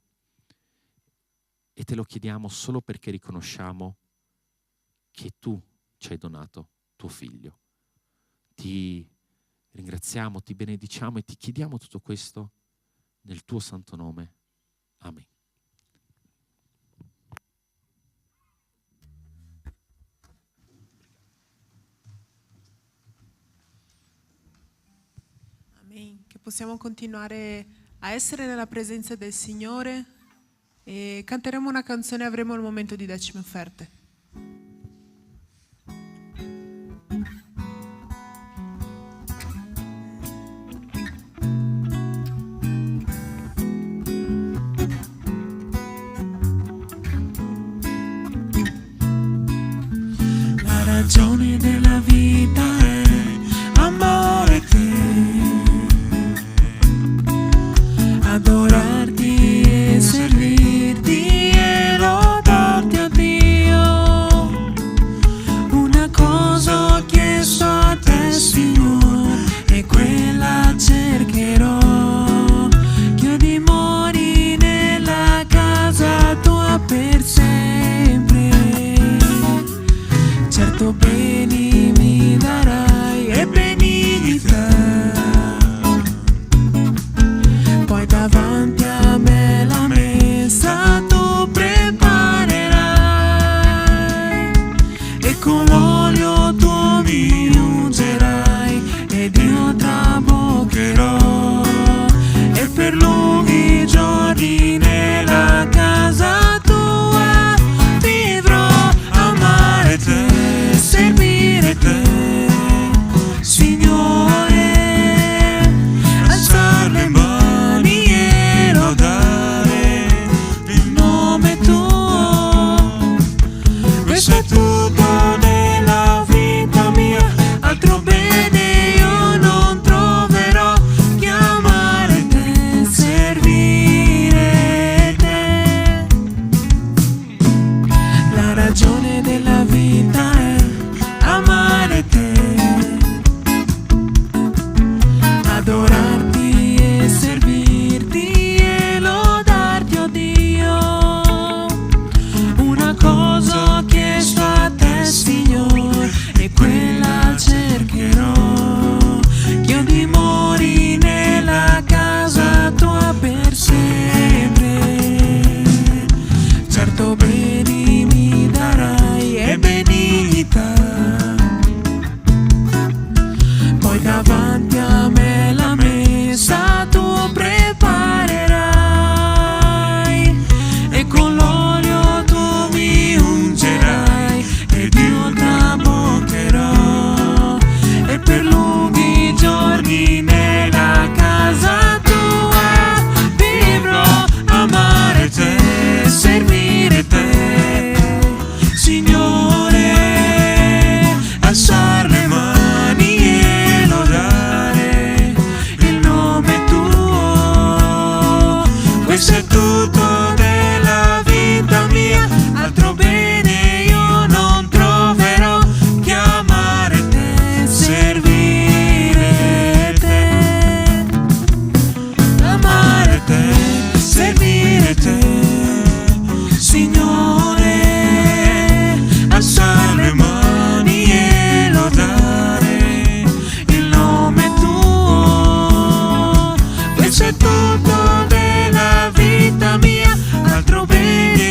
[SPEAKER 1] E te lo chiediamo solo perché riconosciamo che tu ci hai donato tuo figlio. Ti ringraziamo, ti benediciamo e ti chiediamo tutto questo nel tuo santo nome. Amen.
[SPEAKER 3] Amen. Che possiamo continuare a essere nella presenza del Signore e canteremo una canzone e avremo il momento di decime offerte.
[SPEAKER 4] La ragione della vita è amare te, adorarti e servirti e lodarti a Dio. Una cosa ho chiesto a te, Signore, e quella cercherò, che io dimori nella casa tua per sempre. Certo beni mi darai e benignità, poi davanti a me la messa tu preparerai, e con l'olio tu mi ungerai ed io traboccherò, e per lunghi giorni nella casa tua vivrò. Amare te, servire te, Signore, alzare le mani e lodare il nome tuo. Questo è tutto nella vita mia, altro bene io non troverò che amare te, servire te. La ragione della vita è amare te, adorarti e servirti e lodarti, oh Dio. Una cosa ho chiesto a te, Signore, e quella cercherò, che io dimori nella casa tua per sempre. Certo beni mi darai e benignità, poi davanti a me la messa tu preparerai, e con l'olio tu mi ungerai ed io traboccherò, e per lunghi giorni nella casa tua vivrò. Amare te, servire te, Signore, alzare le mani e lodare il nome tuo. Questo è tutto della vita mia, altro bene io non troverò che amare te, servire te. Amare te, servire te, Signore, alzare le mani e lodare il nome tuo. Questo è tutto della vita mia, altro bene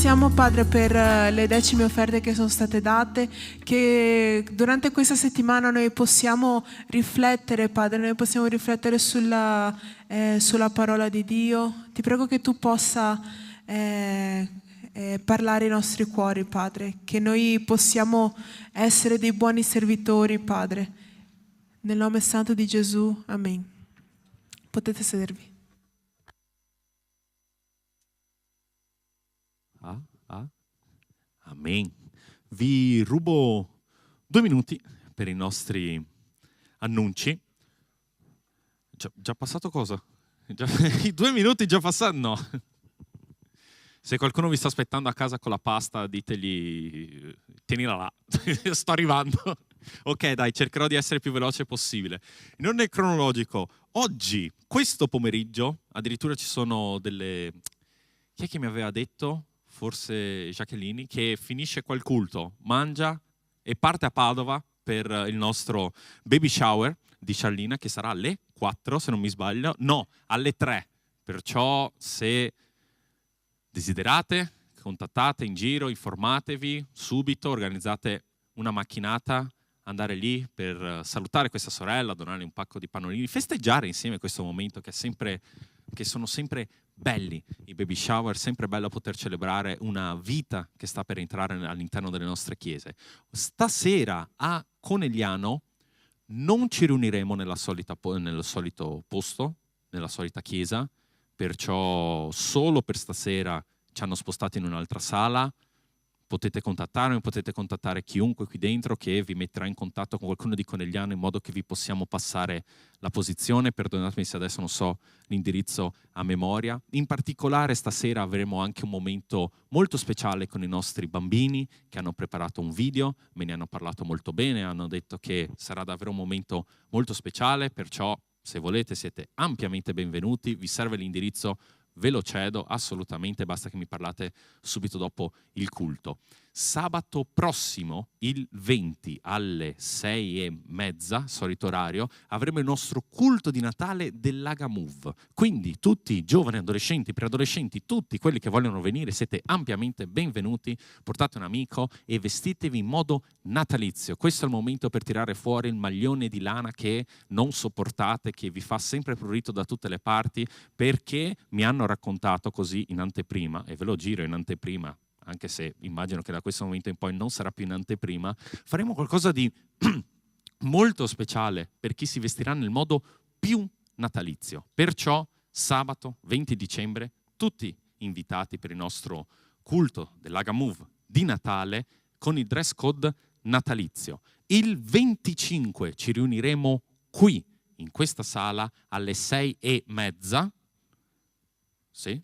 [SPEAKER 3] ringraziamo Padre per le 10 offerte che sono state date, che durante questa settimana noi possiamo riflettere, Padre, noi possiamo riflettere sulla parola di Dio. Ti prego che tu possa parlare ai nostri cuori, Padre, che noi possiamo essere dei buoni servitori, Padre. Nel nome santo di Gesù, amen. Potete sedervi.
[SPEAKER 1] Amen. Vi rubo 2 minuti per i nostri annunci. Già passato cosa? I 2 minuti già passati? No. Se qualcuno vi sta aspettando a casa con la pasta, ditegli, tienila là, sto arrivando. Ok, dai, cercherò di essere più veloce possibile. In ordine cronologico, oggi, questo pomeriggio, addirittura ci sono delle... Chi è che mi aveva detto? Forse Jacqueline, che finisce quel culto, mangia e parte a Padova per il nostro baby shower di Ciallina, che sarà alle 4, se non mi sbaglio. No, alle 3. Perciò se desiderate, contattate in giro, informatevi subito, organizzate una macchinata, andare lì per salutare questa sorella, donarle un pacco di pannolini, festeggiare insieme questo momento che sono sempre belli, i baby shower, sempre bello poter celebrare una vita che sta per entrare all'interno delle nostre chiese. Stasera a Conegliano non ci riuniremo nello solito posto, nella solita chiesa, perciò solo per stasera ci hanno spostato in un'altra sala. Potete contattarmi, potete contattare chiunque qui dentro che vi metterà in contatto con qualcuno di Conegliano in modo che vi possiamo passare la posizione. Perdonatemi se adesso non so l'indirizzo a memoria. In particolare stasera avremo anche un momento molto speciale con i nostri bambini che hanno preparato un video, me ne hanno parlato molto bene, hanno detto che sarà davvero un momento molto speciale, perciò se volete siete ampiamente benvenuti, vi serve l'indirizzo, ve lo cedo assolutamente, basta che mi parlate subito dopo il culto. Sabato prossimo, il 20 alle 6:30, solito orario, avremo il nostro culto di Natale dell'Aga Move. Quindi tutti i giovani, adolescenti, preadolescenti, tutti quelli che vogliono venire, siete ampiamente benvenuti. Portate un amico e vestitevi in modo natalizio. Questo è il momento per tirare fuori il maglione di lana che non sopportate, che vi fa sempre prurito da tutte le parti, perché mi hanno raccontato così in anteprima, e ve lo giro in anteprima, anche se immagino che da questo momento in poi non sarà più in anteprima, faremo qualcosa di molto speciale per chi si vestirà nel modo più natalizio. Perciò sabato 20 dicembre tutti invitati per il nostro culto dell'Aga Move di Natale con il dress code natalizio. Il 25 ci riuniremo qui in questa sala alle 6:30. Sì?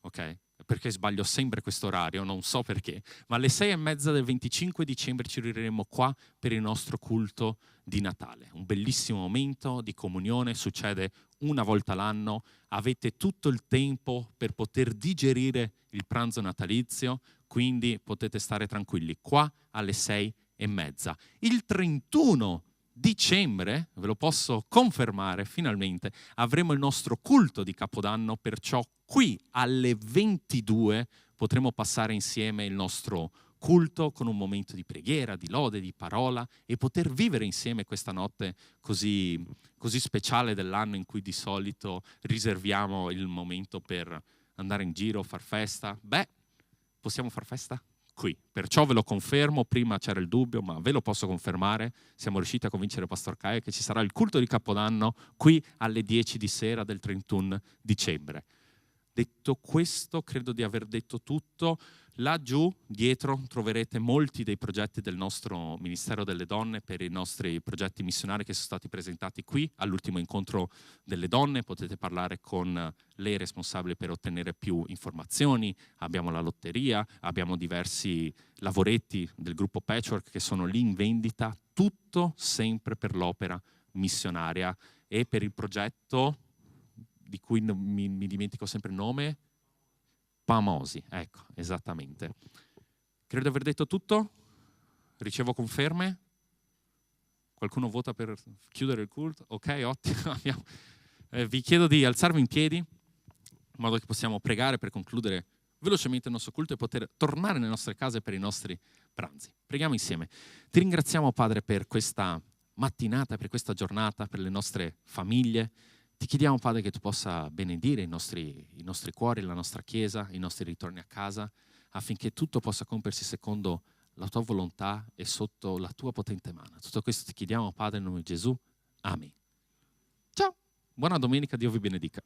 [SPEAKER 1] Ok. Perché sbaglio sempre questo orario, non so perché, ma alle 6:30 del 25 dicembre ci riuniremo qua per il nostro culto di Natale. Un bellissimo momento di comunione, succede una volta l'anno, avete tutto il tempo per poter digerire il pranzo natalizio, quindi potete stare tranquilli qua alle 6:30. Il 31 dicembre, ve lo posso confermare finalmente, avremo il nostro culto di Capodanno, perciò qui alle 22 potremo passare insieme il nostro culto con un momento di preghiera, di lode, di parola e poter vivere insieme questa notte così speciale dell'anno in cui di solito riserviamo il momento per andare in giro, far festa. Beh, possiamo far festa? Qui, perciò ve lo confermo, prima c'era il dubbio ma ve lo posso confermare, siamo riusciti a convincere Pastor Caio che ci sarà il culto di Capodanno qui alle 10 di sera del 31 dicembre. Detto questo, credo di aver detto tutto. Laggiù, dietro, troverete molti dei progetti del nostro Ministero delle Donne per i nostri progetti missionari che sono stati presentati qui all'ultimo incontro delle donne. Potete parlare con lei responsabile per ottenere più informazioni. Abbiamo la lotteria, abbiamo diversi lavoretti del gruppo Patchwork che sono lì in vendita, tutto sempre per l'opera missionaria e per il progetto di cui mi dimentico sempre il nome, Pamosi, ecco, esattamente. Credo di aver detto tutto, ricevo conferme, qualcuno vota per chiudere il culto? Ok, ottimo. Vi chiedo di alzarvi in piedi, in modo che possiamo pregare per concludere velocemente il nostro culto e poter tornare nelle nostre case per i nostri pranzi. Preghiamo insieme. Ti ringraziamo, Padre, per questa mattinata, per questa giornata, per le nostre famiglie. Ti chiediamo, Padre, che tu possa benedire i nostri cuori, la nostra chiesa, i nostri ritorni a casa, affinché tutto possa compiersi secondo la tua volontà e sotto la tua potente mano. Tutto questo ti chiediamo, Padre, nel nome di Gesù. Amen. Ciao, buona domenica, Dio vi benedica.